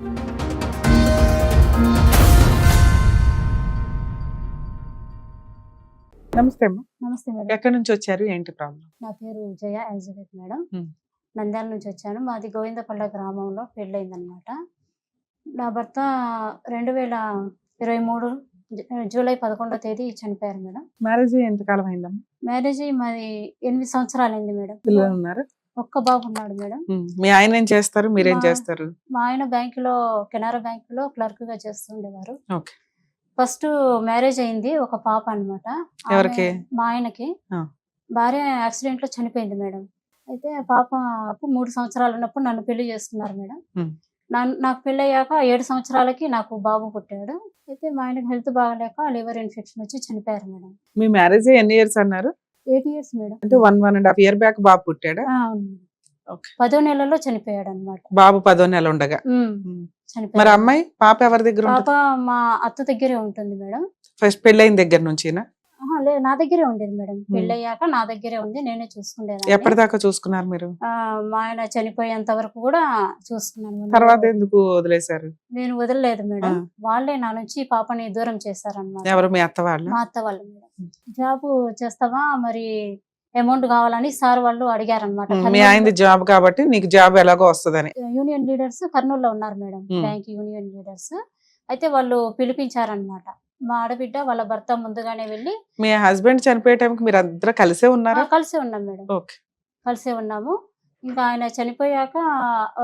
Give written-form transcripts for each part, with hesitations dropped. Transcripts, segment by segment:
నమస్తే అమ్మా. నమస్తే మేడం. ఎక్కడి నుంచి వచ్చారు? ఏంటి ప్రాబ్లం? నా పేరు జయ ఎలిజబెత్ మేడం. ఉమ్. నంద్యాల నుంచి వచ్చాను. మాది గోవిందపల్ల గ్రామంలో పెళ్ళయిందనమాట. నా భర్త 2023 జూలై 11వ తేదీ చనిపోయారు మేడం. మ్యారేజ్ ఎంత కాలం అయిందమ్మా? మ్యారేజ్ మాది 8 సంవత్సరాలైంది మేడం. పిల్లలు ఉన్నారు? ఒక్క బాబు ఉన్నాడు మేడం. మీ ఆయన ఏం చేస్తారు, మీరేం మా- చేస్తారు? మా ఆయన బ్యాంకులో, కెనరా బ్యాంకులో క్లర్క్ గా చేస్తుండేవారు. ఓకే. ఫస్ట్ మ్యారేజ్ అయింది, ఒక పాప అన్నమాట. ఎవరికి? మా ఆయనకి. ఆ. భార్య యాక్సిడెంట్ లో చనిపోయింది మేడం. అయితే పాపకు 3 సంవత్సరాలు ఉన్నప్పుడు నన్ను పెళ్లి చేసుకున్నారు మేడం. ఉమ్. నాకు పెళ్లి అయ్యాక 7 సంవత్సరాలకి నాకు బాబు పుట్టాడు. అయితే మా ఆయనకు హెల్త్ బాగలేక లివర్ ఇన్ఫెక్షన్ వచ్చి చనిపోయారు మేడం. మీ మ్యారేజ్ ఎన్ని ఇయర్స్ అన్నారు? 8 years మేడం. అంటే 1.5 year బ్యాక్ బాబు పుట్టాడా? అవును మేడం. ఓకే. 10వ నెలలో చనిపోయాడు అనమాట. బాబు 10వ నెల ఉండగా. మరి చనిపోయాడు. అమ్మాయి పాప ఎవరి దగ్గర పాప ఉంటుంది? మా అత్త దగ్గరే ఉంటుంది మేడం. ఫస్ట్ పెళ్ళైన దగ్గర నుంచినా? లేదు, నా దగ్గరే ఉండేది మేడం. పెళ్లి అయ్యాక నా దగ్గరే ఉంది, నేనే చూసుకునేదాన్ని. ఎప్పటిదాకా చూసుకున్నారు మీరు? మా ఆయన చనిపోయేంత వరకు కూడా చూసుకున్నాను. తర్వాత ఎందుకు వదిలేశారు? నేను వదలలేదు మేడం. ఆ. వాళ్ళే నా నుంచి పాపని దూరం చేశారన్నమాట. ఎవరు, మీ అత్త వాళ్ళ? మా అత్త వాళ్ళు మేడం. జాబ్ చేస్తావా మరి, అమౌంట్ కావాలని సార్ వాళ్ళు అడిగారనమాట. మీ ఆయనది జాబ్ కాబట్టి నీకు జాబ్ ఎలాగో వస్తుందని. యూనియన్ లీడర్స్ కర్నూలులో ఉన్నారు మేడం. Bank union leaders. అయితే వాళ్ళు పిలిపించారనమాట. మా ఆడబిడ్డ వాళ్ళ భర్త ముందుగానే వెళ్ళి. మీ హస్బెండ్ చనిపోయే టైంకి మీరు అందరూ కలిసే ఉన్నారా? కలిసే ఉన్నాం మేడం. ఓకే. కలిసే ఉన్నాము. ఇంకా ఆయన చనిపోయాక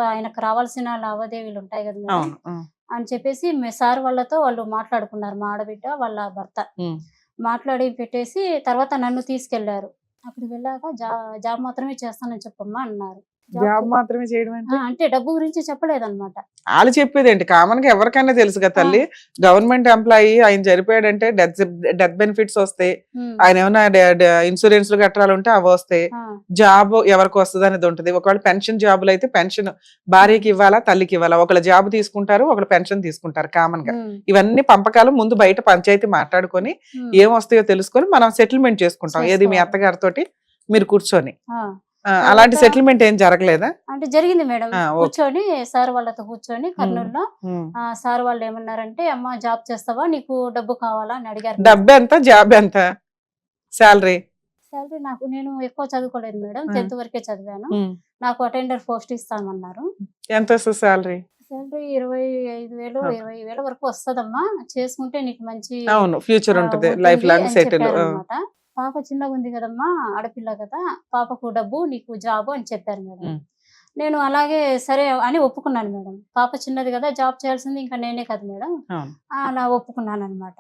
ఆయనకు రావాల్సిన లావాదేవీలు ఉంటాయి కదా మేడం అవును. అని చెప్పేసి సార్ వాళ్ళతో వాళ్ళు మాట్లాడుకున్నారు. మా ఆడబిడ్డ వాళ్ళ భర్త మాట్లాడి పెట్టేసి తర్వాత నన్ను తీసుకెళ్లారు. అక్కడికి వెళ్ళాక జాబ్ మాత్రమే చేస్తానని చెప్పమ్మా అన్నారు. జాబ్ మాత్రమే చేయడం అంటే అంటే డబ్బు గురించి చెప్పలేదన్నమాట. వాళ్ళు చెప్పేది ఏంటి? కామన్ గా ఎవరికైనా తెలుసు కదా తల్లి. గవర్నమెంట్ ఎంప్లాయీ ఆయన చనిపోయాడంటే డెత్ బెనిఫిట్స్ వస్తాయి. ఆయన ఏమైనా ఇన్సూరెన్స్ కట్టాలు ఉంటే అవి వస్తాయి. జాబ్ ఎవరికి వస్తుంది అనేది ఉంటది. ఒకవేళ పెన్షన్ జాబులు అయితే పెన్షన్ భార్యకి ఇవ్వాలా, తల్లికి ఇవ్వాలా. ఒకళ్ళ జాబ్ తీసుకుంటారు, ఒకళ్ళు పెన్షన్ తీసుకుంటారు. కామన్ గా ఇవన్నీ పంపకాలు ముందు బయట పంచాయతీ మాట్లాడుకొని ఏం వస్తాయో తెలుసుకొని మనం సెటిల్మెంట్ చేసుకుంటాం. ఏది మీ అత్తగారితోటి మీరు కూర్చొని. అలాంటి సెటిల్మెంట్ ఏం జరగలేదా? అంటే జరిగింది మేడం. కూర్చొని సార్ వాళ్ళతో కూర్చొని కర్నూలులో సార్ వాళ్ళు ఏమన్నారంటే, అమ్మ జాబ్ చేస్తావా, నీకు డబ్బు కావాలా అని అడిగారు. డబ్బు ఎంత, జాబ్ ఎంత, శాలరీ? శాలరీ నేను ఎక్కువ చదువుకోలేదు మేడం. 10th వరకే చదివాను. నాకు అటెండర్ పోస్ట్ ఇస్తామన్నారు. ఎంత వస్తుంది శాలరీ? శాలరీ 25,000 20,000 వరకు వస్తదమ్మా, చేసుకుంటే నీకు మంచి ఫ్యూచర్ ఉంటది, లైఫ్ లాంగ్ సెటిల్. పాప చిన్నగా ఉంది కదమ్మా, ఆడపిల్ల కదా, పాపకు డబ్బు నీకు జాబ్ అని చెప్పారు మేడం. నేను అలాగే సరే అని ఒప్పుకున్నాను మేడం. పాప చిన్నది కదా, జాబ్ చేయాల్సింది ఇంకా నేనే కదా మేడం. అలా ఒప్పుకున్నాను అనమాట.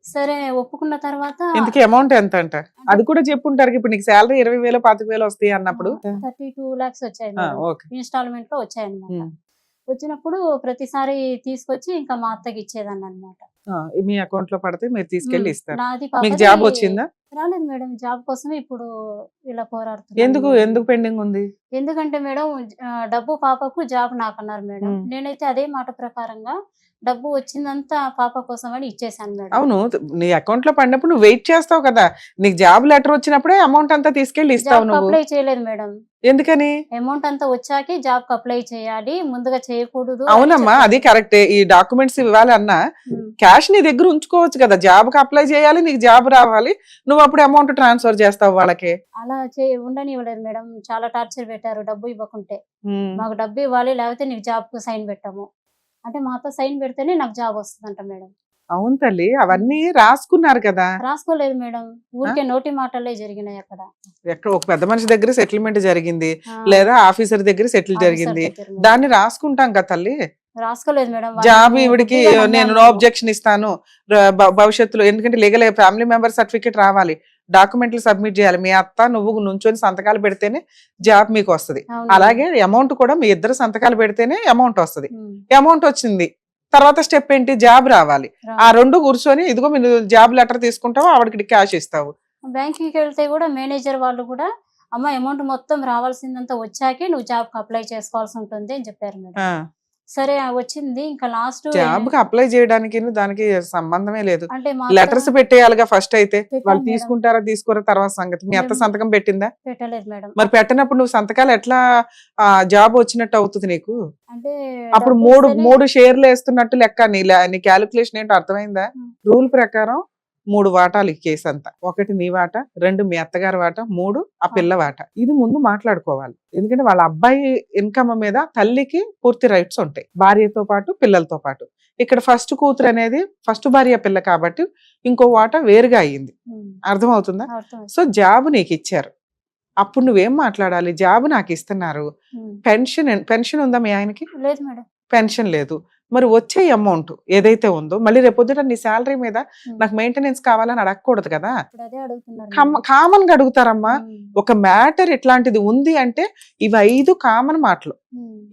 సరే ఒప్పుకున్న తర్వాత అమౌంట్ ఎంత అంట అది కూడా చెప్పుంటారు. ఇప్పుడు నీకు శాలరీ 20,000 25,000 వస్తాయి అన్నప్పుడు 32 lakhs వచ్చాయి ఇన్స్టాల్మెంట్ లో వచ్చాయి అనమాట. వచ్చినప్పుడు ప్రతిసారి తీసుకొచ్చి ఇంకా మా అత్తకి ఇచ్చేదాన్ని అనమాట. మీ అకౌంట్ లో పడితే మీరు తీసుకెళ్లి ఇస్తారు. నాది మీకు జాబ్ వచ్చిందా? రాలేదు మేడం. జాబ్ కోసమే ఇప్పుడు ఇలా పోరాడుతున్నాను. ఎందుకు పెండింగ్ ఉంది? ఎందుకంటే మేడం డబ్బు పాపకు, జాబ్ నాకు అన్నారు మేడం. నేనైతే అదే మాట ప్రకారంగా డబ్బు వచ్చిందంతా పాప కోసం అని ఇచ్చేసాను మేడం. అవును, నీ అకౌంట్ లో పడినప్పుడు నువ్వు వెయిట్ చేస్తావు కదా. నీకు జాబ్ లెటర్ వచ్చినప్పుడే అమౌంట్ అంతా తీసుకెళ్లి ఇస్తావు. నువ్వు అప్లై చేయలేదు మేడం. ఎందుకని? అమౌంట్ అంతా వచ్చాకే జాబ్ అప్లై చేయాలి, ముందుగా చేయకూడదు. అవునమ్మా, అది కరెక్టే. ఈ డాక్యుమెంట్స్ ఇవ్వాలి అన్నా క్యాష్ నీ దగ్గర ఉంచుకోవచ్చు కదా. జాబ్ కి అప్లై చేయాలి, నీకు జాబ్ రావాలి, నువ్వు అప్పుడు అమౌంట్ ట్రాన్స్ఫర్ చేస్తావు వాళ్ళకి. అలా ఉండనివ్వలేదు మేడం. చాలా టార్చర్ పెట్టారు డబ్బు ఇవ్వకుంటే. మాకు డబ్బు ఇవ్వాలి, లేకపోతే నీకు జాబ్ కు సైన్ పెట్టాము అంటే మాతో సైన్ పెడితేనే నాకు జాబ్ వస్తుందంట మేడం. అవును తల్లి, అవన్నీ రాసుకున్నారు కదా. రాసుకోలేదు మేడం, ఊరికే నోటి మాటలే జరిగినాయి. అక్కడ ఎక్కడ ఒక పెద్ద మనిషి దగ్గర సెటిల్మెంట్ జరిగింది, లేదా ఆఫీసర్ దగ్గర సెటిల్ జరిగింది. దాన్ని రాసుకుంటాం కదా తల్లి. రాసుకోలేదు మేడం. జాబ్ ఈవిడికి నేను నో అబ్జెక్షన్ ఇస్తాను భవిష్యత్తులో, ఎందుకంటే లీగల్ ఫ్యామిలీ మెంబర్ సర్టిఫికేట్ రావాలి, డాక్యుమెంట్లు సబ్మిట్ చేయాలి. మీ అత్త నువ్వు నుంచొని సంతకాలు పెడితేనే జాబ్ మీకు వస్తుంది. అలాగే అమౌంట్ కూడా మీ ఇద్దరు సంతకాలు పెడితేనే అమౌంట్ వస్తుంది. అమౌంట్ వచ్చింది తర్వాత స్టెప్ ఏంటి? జాబ్ రావాలి. ఆ రెండు కూర్చొని ఇదిగో మీరు జాబ్ లెటర్ తీసుకుంటావు, ఆవిడకి క్యాష్ ఇస్తావు. బ్యాంక్కి వెళ్తే కూడా మేనేజర్ వాళ్ళు కూడా, అమ్మ అమౌంట్ మొత్తం రావాల్సిందంతా వచ్చాకే నువ్వు జాబ్ కి అప్లై చేసుకోవాల్సి ఉంటుంది అని చెప్పారు మేడం. సరే వచ్చింది ఇంకా లాస్ట్ జాబ్ కి అప్లై చేయడానికి దానికి సంబంధమే లేదు. అంటే మా లెటర్స్ పెట్టేయాలిగా ఫస్ట్ అయితే. పెట్టాను వాళ్ళు మేడం. తీసుకుంటారా తీసుకోరా తర్వాత సంగతి. మీ అత్త మేము- సంతకం పెట్టిందా? పెట్టలేదు మేడం. మరి పెట్టినప్పుడు నువ్వు సంతకాలు ఎట్లా జాబ్ వచ్చినట్టు అవుతుంది నీకు? అంటే అప్పుడు డబ్బు మూడు ఇస్తేనే- మూడు షేర్లు వేస్తున్నట్టు లెక్క. నీ క్యాలిక్యులేషన్ ఏంటో అర్థమైందా? ఉం. రూల్ ప్రకారం 3 వాటాలు ఈ కేసు అంతా. 1 నీ వాటా, 2 మీ అత్తగారి వాటా, 3 ఆ పిల్ల వాటా. ఇది ముందు మాట్లాడుకోవాలి. ఎందుకంటే వాళ్ళ అబ్బాయి ఇన్కమ్ మీద తల్లికి పూర్తి రైట్స్ ఉంటాయి, భార్యతో పాటు పిల్లలతో పాటు. ఇక్కడ ఫస్ట్ కూతురు అనేది ఫస్ట్ భార్య పిల్ల కాబట్టి ఇంకో వాటా వేరుగా అయ్యింది. ఉం. అర్థమవుతుందా? అర్థమైంది. సో జాబ్ నీకు ఇచ్చారు, అప్పుడు నువ్వేం మాట్లాడాలి? జాబ్ నాకు ఇస్తున్నారు, ఉం. పెన్షన్ ఉందా మీ ఆయనకి? లేదు మేడం. పెన్షన్ లేదు. మరి వచ్చే అమౌంట్ ఏదైతే ఉందో మళ్ళీ రేపొద్దుట నీ శాలరీ మీద ఉం. నాకు మెయింటెనెన్స్ కావాలని అడగకూడదు కదా. ఇప్పుడు అదే అడుగుతున్నారు. కామన్ గా అడుగుతారమ్మా. ఒక మ్యాటర్ ఇట్లాంటిది ఉంది అంటే ఇవి 5 కామన్ మాటలు.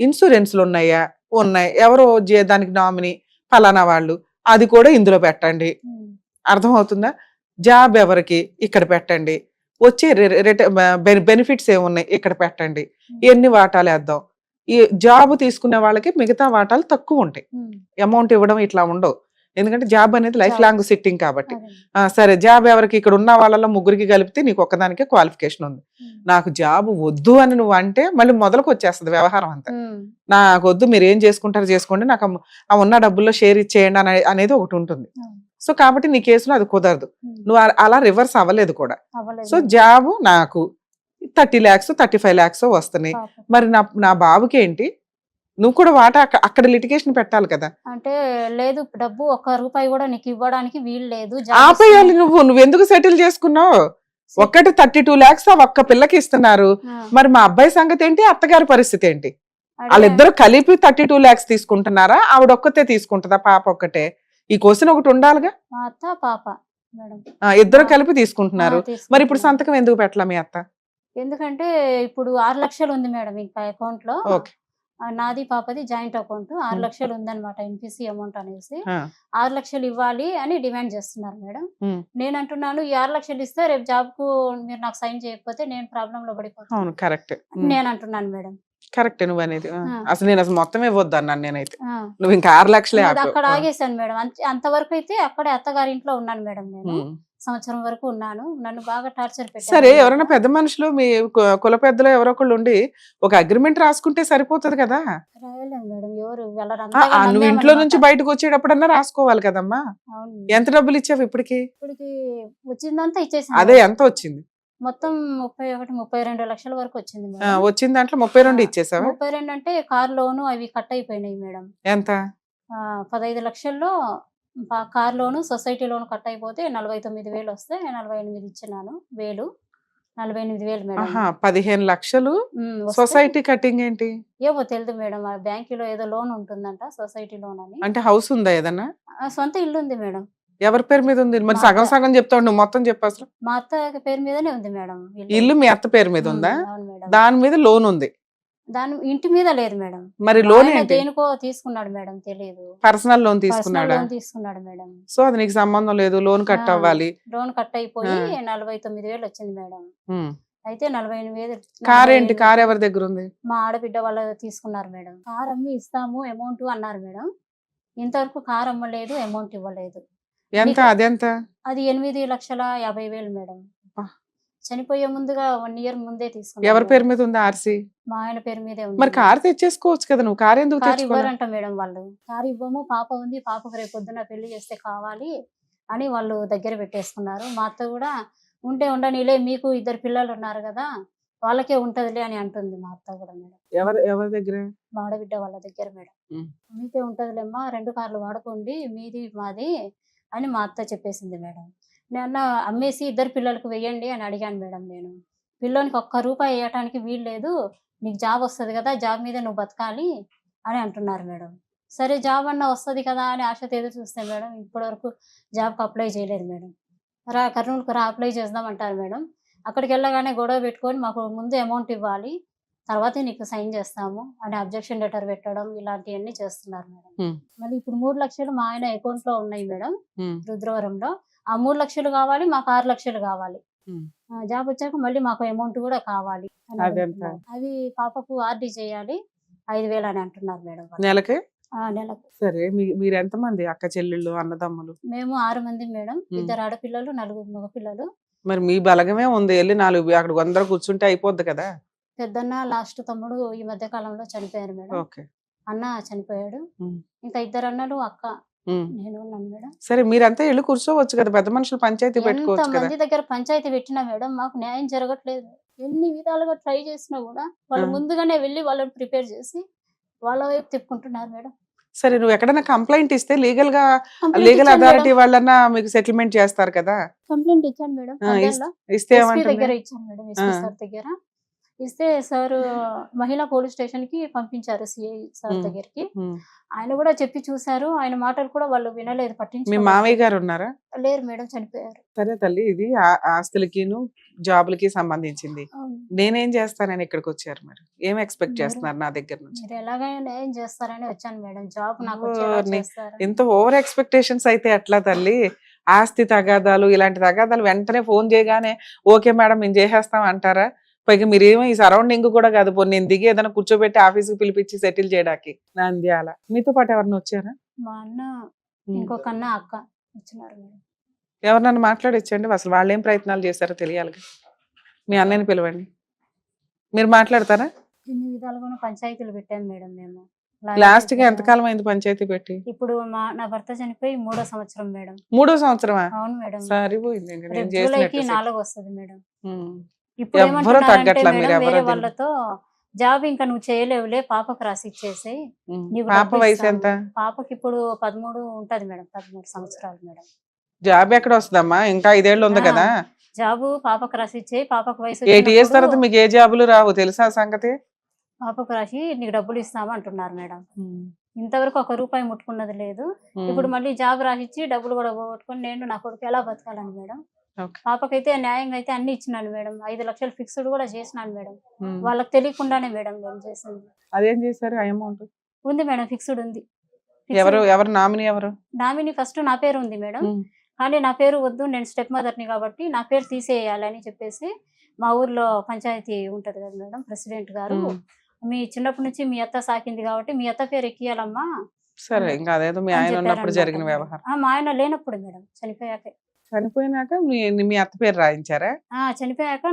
ఇన్సూరెన్స్లు ఉన్నాయా? ఉన్నాయి. ఎవరో దానికి నామినీ ఫలానా వాళ్ళు, అది కూడా ఇందులో పెట్టండి. అర్థమవుతుందా? జాబ్ ఎవరికి? ఇక్కడ పెట్టండి. వచ్చే బెనిఫిట్స్ ఏమున్నాయి? ఇక్కడ పెట్టండి. ఎన్ని వాటాలు వేద్దాం. ఈ జాబ్ తీసుకునే వాళ్ళకి మిగతా వాటాలు తక్కువ ఉంటాయి, అమౌంట్ ఇవ్వడం ఇట్లా ఉండవు. ఎందుకంటే జాబ్ అనేది లైఫ్ లాంగ్ సిట్టింగ్ కాబట్టి. సరే జాబ్ ఎవరికి? ఇక్కడ ఉన్న వాళ్ళలో 3కి కలిపితే నీకు ఒక్కదానికే క్వాలిఫికేషన్ ఉంది. నాకు జాబ్ వద్దు అని నువ్వు అంటే మళ్ళీ మొదలకు వచ్చేస్తుంది వ్యవహారం అంతా. నాకు వద్దు, మీరు ఏం చేసుకుంటారో చేసుకోండి, నాకు ఆ ఉన్న డబ్బుల్లో షేర్ ఇచ్చేయండి అనేది ఒకటి ఉంటుంది. సో కాబట్టి నీ కేసులో అది కుదరదు. నువ్వు అలా రివర్స్ అవ్వలేదు కూడా. సో జాబ్ నాకు 30 lakhs 35 lakhs వస్తున్నాయి. మరి నా బాబుకి ఏంటి? నువ్వు కూడా వాటా అక్కడ లిటిగేషన్ పెట్టాలి కదా. అంటే లేదు, డబ్బు 1 రూపాయి కూడా నీకు ఇవ్వడానికి వీలు లేదు. ఆపేయాలి. నువ్వు ఎందుకు సెటిల్ చేసుకున్నావు? 32 lakhs ఒక్క పిల్లకి ఇస్తున్నారు. మరి మా అబ్బాయి సంగతి ఏంటి? అత్తగారి పరిస్థితి ఏంటి? వాళ్ళిద్దరు కలిపి 32 lakhs తీసుకుంటున్నారా? ఆవిడ ఒక్కతే తీసుకుంటుందా? పాప ఒక్కటే? ఈ క్వశ్చన్ ఒకటి ఉండాలిగా. మా అత్త పాప మేడం ఇద్దరు కలిపి తీసుకుంటున్నారు. మరి ఇప్పుడు సంతకం ఎందుకు పెట్టలా మీ అత్త? ఎందుకంటే ఇప్పుడు 6 లక్షలు ఉంది మేడం ఇంకా అకౌంట్ లో. నాది పాపది జాయింట్ అకౌంట్. 6 లక్షలు ఉందన్నమాట ఎన్పిసి అమౌంట్ అనేసి. 6 లక్షలు ఇవ్వాలి అని డిమాండ్ చేస్తున్నారు మేడం. నేను అంటున్నాను, ఈ 6 లక్షలు ఇస్తే రేపు జాబ్ కు మీరు నాకు సైన్ చేయకపోతే నేను ప్రాబ్లం లో పడిపోతాను. కరెక్ట్ నేను అంటున్నాను మేడం. కరెక్ట్ నువ్వు అనేది. నేను మొత్తం ఇవ్వద్దు అన్నాను నేనైతే. నువ్వు ఇంకా 6 లక్షలే అక్కడ ఆగేసాను మేడం. అంతవరకు అయితే అక్కడే అత్తగారి ఇంట్లో ఉన్నాను మేడం. నేను సంవత్సరం వరకు ఉన్నాను. నన్ను బాగా టార్చర్ పెట్టారు. సరే, ఎవరైనా పెద్ద మనుషులు మీ కుల పెద్దలు ఎవరో ఒకళ్ళు ఉండి ఒక అగ్రిమెంట్ రాసుకుంటే సరిపోతుంది కదా. రాయలేదు మేడం, ఎవరు నువ్వు ఇంట్లో నుంచి బయటకు వచ్చేటప్పుడన్నా రాసుకోవాలి కదమ్మా. ఎంత డబ్బులు ఇచ్చావు ఇప్పటికి? వచ్చిందంతా ఇచ్చేసాను. అదే ఎంత వచ్చింది? మొత్తం 32 లక్షల వరకు వచ్చింది. వచ్చిన దాంట్లో 32 ఇచ్చేసావా? 32 అంటే కార్ లోను అవి కట్ అయిపోయినాయి మేడం. ఎంత? 15 లక్షల్లో కార్ లోను సొసైటీ లోను కట్ అయిపోతే 49,000 వస్తే 48 ఇచ్చినాను. 48,000 మేడం. 15 లక్షలు సొసైటీ కటింగ్ ఏంటి? ఏమో తెలియదు మేడం. ఆ బ్యాంకులో ఏదో లోన్ ఉంటుందంట, సొసైటీ లోన్ అని. అంటే హౌస్ ఉందా ఏదన్నా? సొంత ఇల్లు ఉంది మేడం. ఎవరి పేరు మీద ఉంది? మరి సగం సగం చెప్తావు, నువ్వు మొత్తం చెప్పు అసలు. మా అత్త పేరు మీదనే ఉంది మేడం ఇల్లు. మీ అత్త పేరు మీద ఉందా? దాని మీద లోన్ ఉంది? దాని ఇంటి మీద లేదు మేడం. మరి లోన్ దేనికో తీసుకున్నాడు మేడం, తెలియదు. పర్సనల్ లోన్ తీసుకున్నాడా? తీసుకున్నాడు మేడం. సో అది నీకు సంబంధం లేదు, లోన్ కట్ అవ్వాలి. లోన్ కట్ అయిపోయి 49,000 వచ్చింది మేడం. అయితే 48,000. కార్ ఏంటి? కార్ ఎవరి దగ్గర ఉంది? మా ఆడబిడ్డ వాళ్ళు తీసుకున్నారు మేడం. కార్ అమ్మి ఇస్తాము అమౌంట్ అన్నారు మేడం. ఇంతవరకు కార్ అమ్మలేదు, అమౌంట్ ఇవ్వలేదు. ఎంత? అదెంత? అది 8,50,000 మేడం. చనిపోయే ముందుగా 1 year ముందే తీసుకున్నాను. ఎవరి పేరు మీద ఉంది ఆర్సీ? మా ఆయన పేరు మీదే ఉంది. మరి కార్ తెచ్చేసుకోవచ్చు కదా నువ్వు. కార్ ఎందుకు ఇవ్వరంట మేడం వాళ్ళు. కార్ ఇవ్వము, పాప ఉంది, పాపకు రేపు పొద్దున్న పెళ్లి చేస్తే కావాలి అని వాళ్ళు దగ్గర పెట్టేసుకున్నారు. మా అత్త కూడా ఉంటే ఉండనిలే, మీకు 2 పిల్లలు ఉన్నారు కదా, వాళ్ళకే ఉంటదిలే అని అంటుంది మా అత్త కూడా మేడం. ఎవరి దగ్గర? మా ఆడబిడ్డ వాళ్ళ దగ్గర మేడం. మీకే ఉంటదిలేమ్మా, 2 కార్లు వాడుకోండి, మీది మాది అని మా అత్త చెప్పేసింది మేడం. నేను అమ్మేసి 2 పిల్లలకు వెయ్యండి అని అడిగాను మేడం. నేను పిల్లోనికి 1 రూపాయి వేయటానికి వీలు లేదు, నీకు జాబ్ వస్తుంది కదా, జాబ్ మీద నువ్వు బతకాలి అని అంటున్నారు మేడం. సరే జాబ్ అన్న వస్తుంది కదా అని ఆశతో ఎదురు చూస్తే మేడం ఇప్పటివరకు జాబ్కి అప్లై చేయలేదు మేడం. కర్నూలుకు అప్లై చేద్దామంటారు మేడం. అక్కడికి వెళ్ళగానే గొడవ పెట్టుకొని మాకు ముందు అమౌంట్ ఇవ్వాలి, తర్వాతే నీకు సైన్ చేస్తాము అని అబ్జెక్షన్ లెటర్ పెట్టడం ఇలాంటివన్నీ చేస్తున్నారు మేడం. మళ్ళీ ఇప్పుడు 3 లక్షలు మా ఆయన అకౌంట్ లో ఉన్నాయి మేడం రుద్రవరంలో. ఆ 3 లక్షలు కావాలి, మాకు 6 లక్షలు కావాలి. జాబ్ వచ్చాక మళ్ళీ మాకు అమౌంట్ కూడా కావాలి. అది పాపకు ఆర్డీ చేయాలి, 5,000 అని అంటున్నారు మేడం వాళ్ళు. నెలకి? నెలకు. సరే మీరు ఎంతమంది అక్క చెల్లెళ్ళు అన్నదమ్ములు? మేము 6 మంది మేడం. ఉమ్. 2 ఆడపిల్లలు, 4 మగపిల్లలు. మరి మీ బలగమే ఉంది, వెళ్ళి 4 అక్కడ అందరూ కూర్చుంటే అయిపోద్ది కదా. పెద్దన్న లాస్ట్ తమ్ముడు ఈ మధ్య కాలంలో చనిపోయారు మేడం. ఓకే. అన్న చనిపోయాడు. ఉమ్. ఇంకా 2 అన్నలు, అక్క, ఉమ్. నేను ఉన్నాను మేడం. సరే మీరంతా వెళ్ళి కూర్చోవచ్చు కదా, పెద్ద మనుషులు పంచాయతీ ఎంత పెట్టుకోవచ్చు కదా. మంది దగ్గర పంచాయతీ పెట్టినా మేడం మాకు న్యాయం జరగట్లేదు. ఎన్ని విధాలుగా ట్రై చేసినా కూడా వాళ్ళు ముందుగానే వెళ్ళి వాళ్ళని ప్రిపేర్ చేసి వాళ్ళ వైపు తిప్పుకుంటున్నారు మేడం. సరే నువ్వు ఎక్కడైనా కంప్లైంట్ ఇస్తే లీగల్ కంప్లైంట్ లీగల్ ఇచ్చాను అథారిటీ మేడం. వాళ్ళన్నా మీకు సెటిల్మెంట్ చేస్తారు కదా. కంప్లైంట్ ఇచ్చాను మేడం. ఆ, నంద్యాలలో ఇస్తే ఎస్పీ ఏమంటున్నారు? దగ్గర ఇచ్చాను మేడం. ఎస్పీ సార్ దగ్గర ఇస్తే సార్ మహిళా పోలీస్ స్టేషన్ కి పంపించారు, సిఐ సార్ ఉమ్. దగ్గరికి. ఉమ్. ఆయన కూడా చెప్పి చూసారు. ఆయన మాటలు కూడా వాళ్ళు వినలేదు, మీ పట్టించుకోలేదు. మామయ్య గారు ఉన్నారా? లేరు మేడం, చనిపోయారు. సరే తల్లి, ఇది ఆస్తులకిను జాబులకి సంబంధించింది. అవును. నేనేం చేస్తానని ఇక్కడికి వచ్చారు మరి? ఏం ఎక్స్పెక్ట్ మీరు- చేస్తున్నారు నా దగ్గర నుంచి? మీరు ఎలాగైనా న్యాయం చేస్తారని వచ్చాను మేడం. జాబ్ నాకు ఓ, వచ్చేలా నీ- చేస్తారని. ఇంత ఓవర్ ఎక్స్పెక్టేషన్స్ అయితే ఎట్లా తల్లి? ఆస్తి తగాదాలు, ఇలాంటి తగాదాలు వెంటనే ఫోన్ చేయగానే ఓకే మేడం మేము చేసేస్తాం అంటారా? పైగా మీరేమో ఈ సరౌండింగ్ కూడా కాదు, పోనీ నేను దిగి ఏదైనా కూర్చోబెట్టి ఆఫీస్కి పిలిపించి సెటిల్ చేయడానికి. నంద్యాల మీతో పాటు ఎవరిని వచ్చారా? మా అన్న, ఇంకొక అన్న, అక్క వచ్చినారు మేడం. ఎవరినన్నా మాట్లాడొచ్చండి, అసలు వాళ్ళు ఏం ప్రయత్నాలు చేశారో తెలియాలి. మీ అన్నయ్యని పిలవండి, మీరు మాట్లాడతారా? ఎన్ని విధాలుగా పంచాయతీలు పెట్టాం మేడం మేము. లాస్ట్ గా ఎంతకాలం అయింది పంచాయతీ పెట్టి? ఇప్పుడు నా భర్త చనిపోయి 3వ సంవత్సరం మేడం. 3వ సంవత్సరమా? అవును మేడం. సరిపోయింది, నేను రేపు జూలైకి చేసినట్టు. 4 వస్తుంది మేడం. ఉమ్. ఇప్పుడు ఎవ్వరూ ఏమంటున్నారంటే తగ్గట్లా, మీరు మేడం, ఎవరో వేరే దీన్ని- వాళ్ళతో జాబ్ ఇంకా నువ్వు చేయలేవులే, పాపకు రాసి ఇచ్చేసేయ్. ఉమ్. నీకు పాప డబ్బులు వయసు ఇస్తాము. ఎంత? పాపకి ఇప్పుడు 13 ఉంటది మేడం, 13 సంవత్సరాలు మేడం. జాబ్ ఎక్కడ వస్తుందమ్మా, ఇంకా 5 ఏళ్ళు ఉంది కదా. జాబు పాపకు రాసి ఇచ్చేయి. పాపకు వయసు 8 ఇయర్స్ వచ్చినప్పుడు తర్వాత మీకు ఏ జాబులు రావు, తెలుసా ఆ సంగతి? పాపకు రాసి నీకు డబ్బులు ఇస్తాము అంటున్నారు మేడం. ఇంతవరకు 1 రూపాయి ముట్టుకున్నది లేదు. ఇప్పుడు మళ్ళీ జాబ్ రాసిచ్చి డబ్బులు కూడా పోగొట్టుకొని నేను నా కొడుకు ఎలా బతకాలని మేడం. ఓకే. పాపకైతే న్యాయంగా అయితే అన్ని ఇచ్చినాను మేడం. 5 లక్షలు ఫిక్స్డ్ కూడా చేసినాను మేడం. వాళ్ళకి తెలియకుండానే మేడం నేను చేసింది. అదేం చేశారు ఆ అమౌంట్? ఉంది మేడం, ఫిక్స్డ్ ఉంది. ఎవరు నామినీ ఎవరు? నామినీ ఫస్ట్ నా పేరు ఉంది మేడం. కానీ నా పేరు వద్దు, నేను స్టెప్ మదర్ని కాబట్టి నా పేరు తీసేయాలని చెప్పేసి మా ఊర్లో పంచాయతీ ఉంటది కదా మేడం, ప్రెసిడెంట్ గారు, మీ చిన్నప్పటి నుంచి మీ అత్త సాకింది కాబట్టి మీ అత్త పేరు ఎక్కియాలమ్మా. సరే, ఇంకా అదేదో మీ ఆయన ఉన్నప్పుడు జరిగిన వ్యవహారం. మా ఆయన లేనప్పుడు మేడం, చనిపోయాకే. చనిపోయినాక మీ అత్త పేరు రాయించారా? చనిపోయాక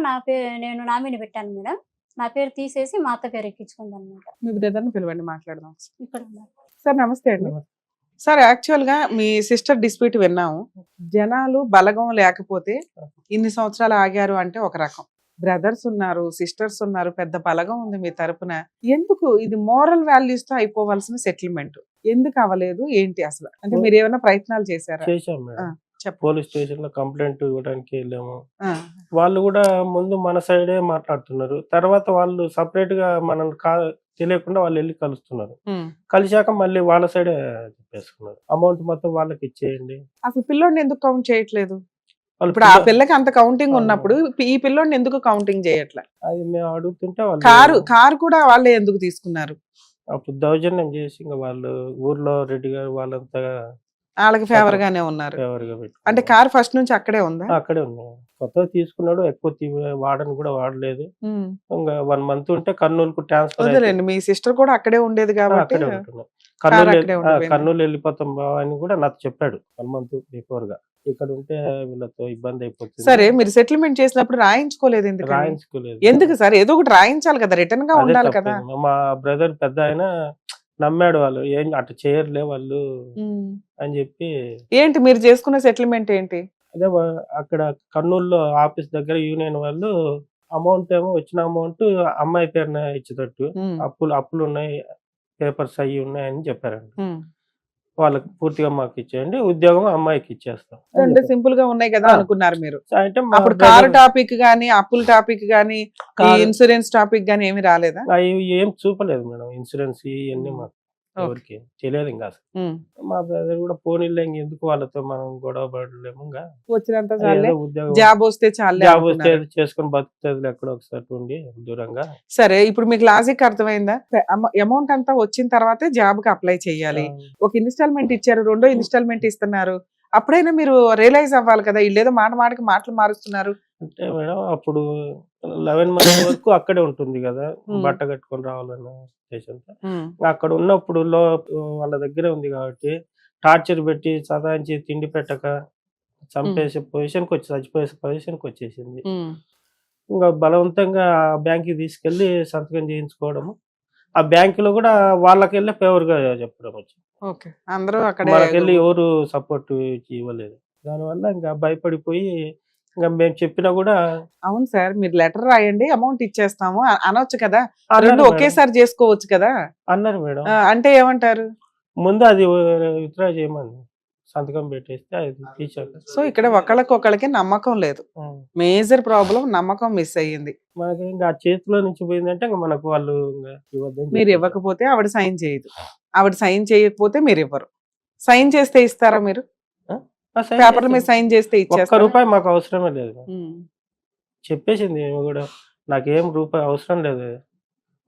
నేను నామినీ పెట్టాను మేడం. నా పేరు తీసేసి మా అత్త పేరు ఎక్కించుకుందాం అనమాట. మీ బ్రదర్ని పిలవండి, మాట్లాడదాం. ఇక్కడ ఉన్నారు. సార్ నమస్తే అండి. సార్ యాక్చువల్ గా మీ సిస్టర్ డిస్ప్యూట్ విన్నాము. జనాలు బలగం లేకపోతే ఇన్ని సంవత్సరాలు ఆగారు అంటే ఒక రకం, బ్రదర్స్ ఉన్నారు, సిస్టర్స్ ఉన్నారు, పెద్ద బలగం ఉంది మీ తరపున. ఎందుకు ఇది మోరల్ వాల్యూస్ తో అయిపోవాల్సిన సెటిల్మెంట్ ఎందుకు అవ్వలేదు ఏంటి అసలు? అంటే మీరు ఏమైనా ప్రయత్నాలు చేశారా? చేశాం మేడం. చెప్పండి. పోలీస్ స్టేషన్ లో కంప్లైంట్ ఇవ్వడానికి వెళ్ళాము. ఆ, వాళ్ళు కూడా ముందు మన సైడే మాట్లాడుతున్నారు. తర్వాత వాళ్ళు సపరేట్ గా మనల్ని తెలియకుండా వాళ్ళు వెళ్ళి కలుస్తున్నారు. కలిశాక మళ్ళీ వాళ్ళ సైడే చెప్పేసుకున్నారు. అమౌంట్ మొత్తం వాళ్ళకి ఇచ్చేయండి. అసలు పిల్లోడిని ఎందుకు కౌంట్ చేయట్లేదు? వాళ్ళు ఇప్పుడు ఆ పిల్లకి అంత కౌంటింగ్ ఉన్నప్పుడు ఈ పిల్లోడిని ఎందుకు కౌంటింగ్ చేయట్లే? అది మేము అడుగుతుంటే కారు కూడా వాళ్ళే ఎందుకు తీసుకున్నారు? అప్పుడు దౌర్జన్యం చేసి ఇంకా వాళ్ళు ఊర్లో రెడ్డి గారు వాళ్ళంతా వాళ్ళకి ఫేవర్ గానే ఉన్నారు. ఫేవర్ గా పెట్టి అంటే కార్ ఫస్ట్ నుంచి అక్కడే ఉందా? అక్కడే ఉన్నాయి. కొత్తగా తీసుకున్నాడు, ఎక్కువ వాడని కూడా వాడలేదు. ఇంకా 1 మంత్ ఉంటే కర్నూలుకు ట్రాన్స్ఫర్. వదిలేండి, మీ సిస్టర్ కూడా అక్కడే ఉండేది కాబట్టి అక్కడే ఉంటున్నాం. అక్కడే ఉండిపోయింది. కర్నూలు వెళ్ళిపోతాం బావ అని కూడా నాకు చెప్పాడు 1 మంత్ బిఫోర్ గా. ఇక్కడ ఉంటే వీళ్ళతో ఇబ్బంది అయిపోతుంది. సరే, మీరు సెటిల్మెంట్ చేసినప్పుడు రాయించుకోలేదు ఎందుకు? రాయించుకోలేదు. ఎందుకు సార్? ఏదో ఒకటి రాయించాలి కదా, రిటర్న్ గా అదే ఉండాలి కదా. తప్పేమో. మా బ్రదర్ పెద్ద ఆయన నమ్మాడు, వాళ్ళు ఏం అట్లా చేయర్లే వాళ్ళు అని చెప్పి. ఏంటి మీరు చేసుకున్న సెటిల్మెంట్ ఏంటి? అదే అక్కడ కర్నూలులో ఆఫీస్ దగ్గర యూనియన్ వాళ్ళు అమౌంట్ ఏమో వచ్చిన అమౌంట్ అమ్మాయి పేరున ఇచ్చేటట్టు, అప్పులు ఉన్నాయి, పేపర్స్ అయ్యి ఉన్నాయని చెప్పారండి. వాళ్ళకి పూర్తిగా మాకు ఇచ్చేయండి, ఉద్యోగం అమ్మాయికి ఇచ్చేస్తాం. అంటే సింపుల్ గా ఉన్నాయి కదా అనుకున్నారు మీరు. అంటే అప్పుడు కారు టాపిక్ గానీ, అప్పుల టాపిక్ గానీ, ఇన్సూరెన్స్ టాపిక్ గానీ ఏమి రాలేదా? ఏం చూపలేదు మేడం. ఇన్సూరెన్స్ ఇవన్నీ మాకు ఎవరికి తెలియదు. ఇంకా అసలు మా బ్రదర్ కూడా పోనీలే, ఎందుకు వాళ్ళతో మనం గొడవ పడలేము, వచ్చినంత ఉద్యోగం జాబ్ వస్తే చాలు, జాబ్ వస్తే చేసుకుని బతుకుతుంది ఎక్కడో ఒకసారి ఉండి దూరంగా. సరే, ఇప్పుడు మీకు లాజిక్ అర్థమైందా? అమౌంట్ అంతా వచ్చిన తర్వాతే జాబ్ కి అప్లై చేయాలి. ఒక ఇన్స్టాల్మెంట్ ఇచ్చారు, 2వ ఇన్స్టాల్మెంట్ ఇస్తున్నారు, అప్పుడైనా మీరు రియలైజ్ అవ్వాలి కదా, వీళ్ళేదో మాటకి మాటలు మారుస్తున్నారు, అంటే మేడం అప్పుడు 11 మంత్స్ వరకు అక్కడే ఉంటుంది కదా, ఉమ్, బట్ట కట్టుకొని రావాలన్న ఉద్దేశంతో. ఉమ్, అక్కడ ఉన్నప్పుడు వాళ్ళ దగ్గరే ఉంది కాబట్టి టార్చర్ పెట్టి సతాయించి తిండి పెట్టక చంపేసే పొజిషన్కి వచ్చి చచ్చిపోయే పొజిషన్కి వచ్చేసింది. ఉమ్. ఇంకా బలవంతంగా ఆ బ్యాంక్కి తీసుకెళ్ళి సంతకం చేయించుకోవడము, ఆ బ్యాంకులో కూడా వాళ్ళకెళ్ళి ఫేవర్గా చెప్పడం వచ్చింది. ఓకే, అందరూ అక్కడే. మనకెళ్ళి ఎవరు సపోర్ట్ ఇవ్వలేదు. దానివల్ల ఇంకా భయపడిపోయి ఇంకా మేము చెప్పినా కూడా అవును సార్, మీరు లెటర్ రాయండి, అమౌంట్ ఇచ్చేస్తాము అనొచ్చు కదా, అన్నారు రెండు మేడం. ఒకేసారి చేసుకోవచ్చు కదా. అన్నారు మేడం. అంటే ఏమంటారు? ముందు అది విత్డ్రా చేయమని సంతకం పెట్టేస్తే అది తీసాక. సో ఇక్కడ ఒకళ్ళకి నమ్మకం లేదు, మేజర్ ప్రాబ్లం, నమ్మకం మిస్ అయ్యింది. మనకి ఇంకా ఆ చేతిలో నుంచి పోయిందంటే ఇంకా మనకు వాళ్ళు ఇంకా ఇవ్వద్దని మీరు చెప్పేసారు. ఇవ్వకపోతే ఆవిడ సైన్ చేయదు, ఆవిడ సైన్ చేయకపోతే మీరు ఇవ్వరు. సైన్ చేస్తే ఇస్తారా మీరు? ఆ సైన్ పేపర్ మీద చేసింది. సైన్ చేస్తే ఒక్క ఇచ్చేస్తారా? రూపాయి మాకు అవసరమే లేదు. ఉమ్. చెప్పేసింది ఏమో కూడా, నాకేం రూపాయి అవసరం లేదు,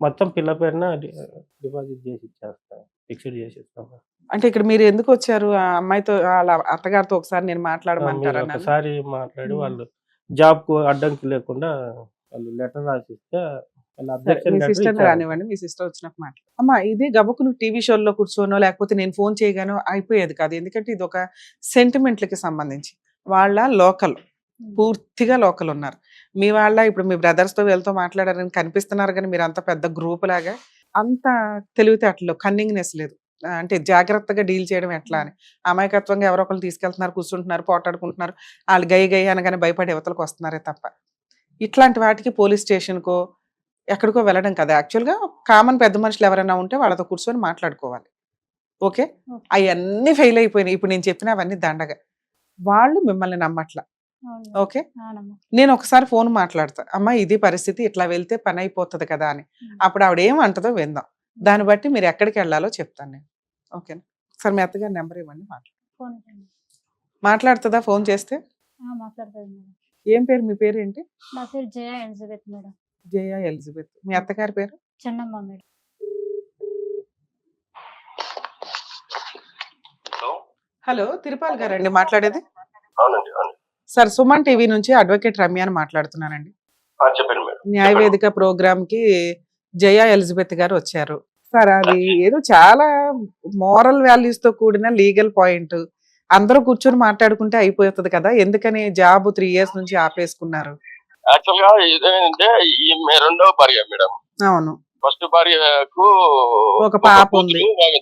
మొత్తం పిల్ల పేరున డిపాజిట్ చేసి ఇచ్చేస్తాను, ఫిక్స్డ్ చేసి ఇస్తాను. అంటే ఇక్కడ మీరు ఎందుకు వచ్చారు? ఆ అమ్మాయితో, వాళ్ళ అత్తగారితో ఒకసారి నేను మీరు మాట్లాడమంటారా నన్ను? ఒకసారి మాట్లాడి ఉమ్. వాళ్ళు జాబ్ కు అడ్డంకి లేకుండా వాళ్ళు లెటర్ రాసిస్తే వాళ్ళ సరే, అబ్జెక్షన్ మీ లెటర్ సిస్టర్ ఇచ్చారు. రానివ్వండి, మీ సిస్టర్ వచ్చినప్పుడు మాట్లాడు. అమ్మా, ఇది గబుకును టీవీ షోల్లో కూర్చోనో లేకపోతే నేను ఫోన్ చేయగానో అయిపోయేది కాదు, ఎందుకంటే ఇది ఒక సెంటిమెంట్లకి సంబంధించి. వాళ్ళ లోకల్, పూర్తిగా లోకల్ ఉన్నారు. మీ వాళ్ళ ఇప్పుడు మీ brothers తో వీళ్ళతో మాట్లాడారని కనిపిస్తున్నారు, కానీ మీరు అంత పెద్ద గ్రూప్ లాగా అంత తెలివితేటలు, కన్నింగ్నెస్ లేదు. అంటే జాగ్రత్తగా డీల్ చేయడం ఎట్లా అని, అమాయకత్వంగా ఎవరో ఒకరు తీసుకెళ్తున్నారు, కూర్చుంటున్నారు, పోటాడుకుంటున్నారు, వాళ్ళు గై గై అనగానే భయపడి యువతలకు వస్తున్నారే తప్ప, ఇట్లాంటి వాటికి పోలీస్ స్టేషన్కో ఎక్కడికో వెళ్ళడం కదా. యాక్చువల్గా కామన్ పెద్ద మనుషులు ఎవరైనా ఉంటే వాళ్ళతో కూర్చొని మాట్లాడుకోవాలి. ఓకే, అవన్నీ ఫెయిల్ అయిపోయినాయి. ఇప్పుడు నేను చెప్పిన అవన్నీ దండగా, వాళ్ళు మిమ్మల్ని నమ్మట్లా. ఓకే, నేను ఒకసారి ఫోన్ మాట్లాడతా, అమ్మ ఇది పరిస్థితి, ఇట్లా వెళ్తే పని అయిపోతుంది కదా అని. అప్పుడు ఆవిడ ఏమంటుందో విందాం, దాన్ని బట్టి మీరు ఎక్కడికి వెళ్ళాలో చెప్తాను నేను. ఓకేనా? ఒకసారి మీ అత్తగారి నెంబర్ ఇవ్వండి, మాట్లాడుతుందా ఫోన్ చేస్తే? మాట్లాడుతుంది మేడం. ఏం పేరు? మీ పేరు ఏంటి? నా పేరు జయ ఎలిజబెత్ మేడం. జయ ఎలిజబెత్. మీ అత్తగారి పేరు? చెన్నమ్మ మేడం. హలో, తిరుపాల్ గారండి మాట్లాడేది? అవునండి, అవును. సార్, సుమన్ టీవీ నుంచి అడ్వకేట్ రమ్యాని మాట్లాడుతున్నానండి. చెప్పండి మేడం. న్యాయవేదిక ప్రోగ్రామ్ కి జయ ఎలిజబెత్ గారు వచ్చారు సార్. అది ఏదో చాలా మోరల్ వాల్యూస్ తో కూడిన లీగల్ పాయింట్, అందరూ కూర్చొని మాట్లాడుకుంటే అయిపోతుంది కదా, ఎందుకని జాబ్ 3 years నుంచి ఆపేసుకున్నారు? యాక్చువల్ గా ఇదేంటంటే ఈమె రెండో భార్య మేడం. అవును, ఫస్ట్ భార్యకు ఒక పాప ఉంది. కూతురు, ఆమె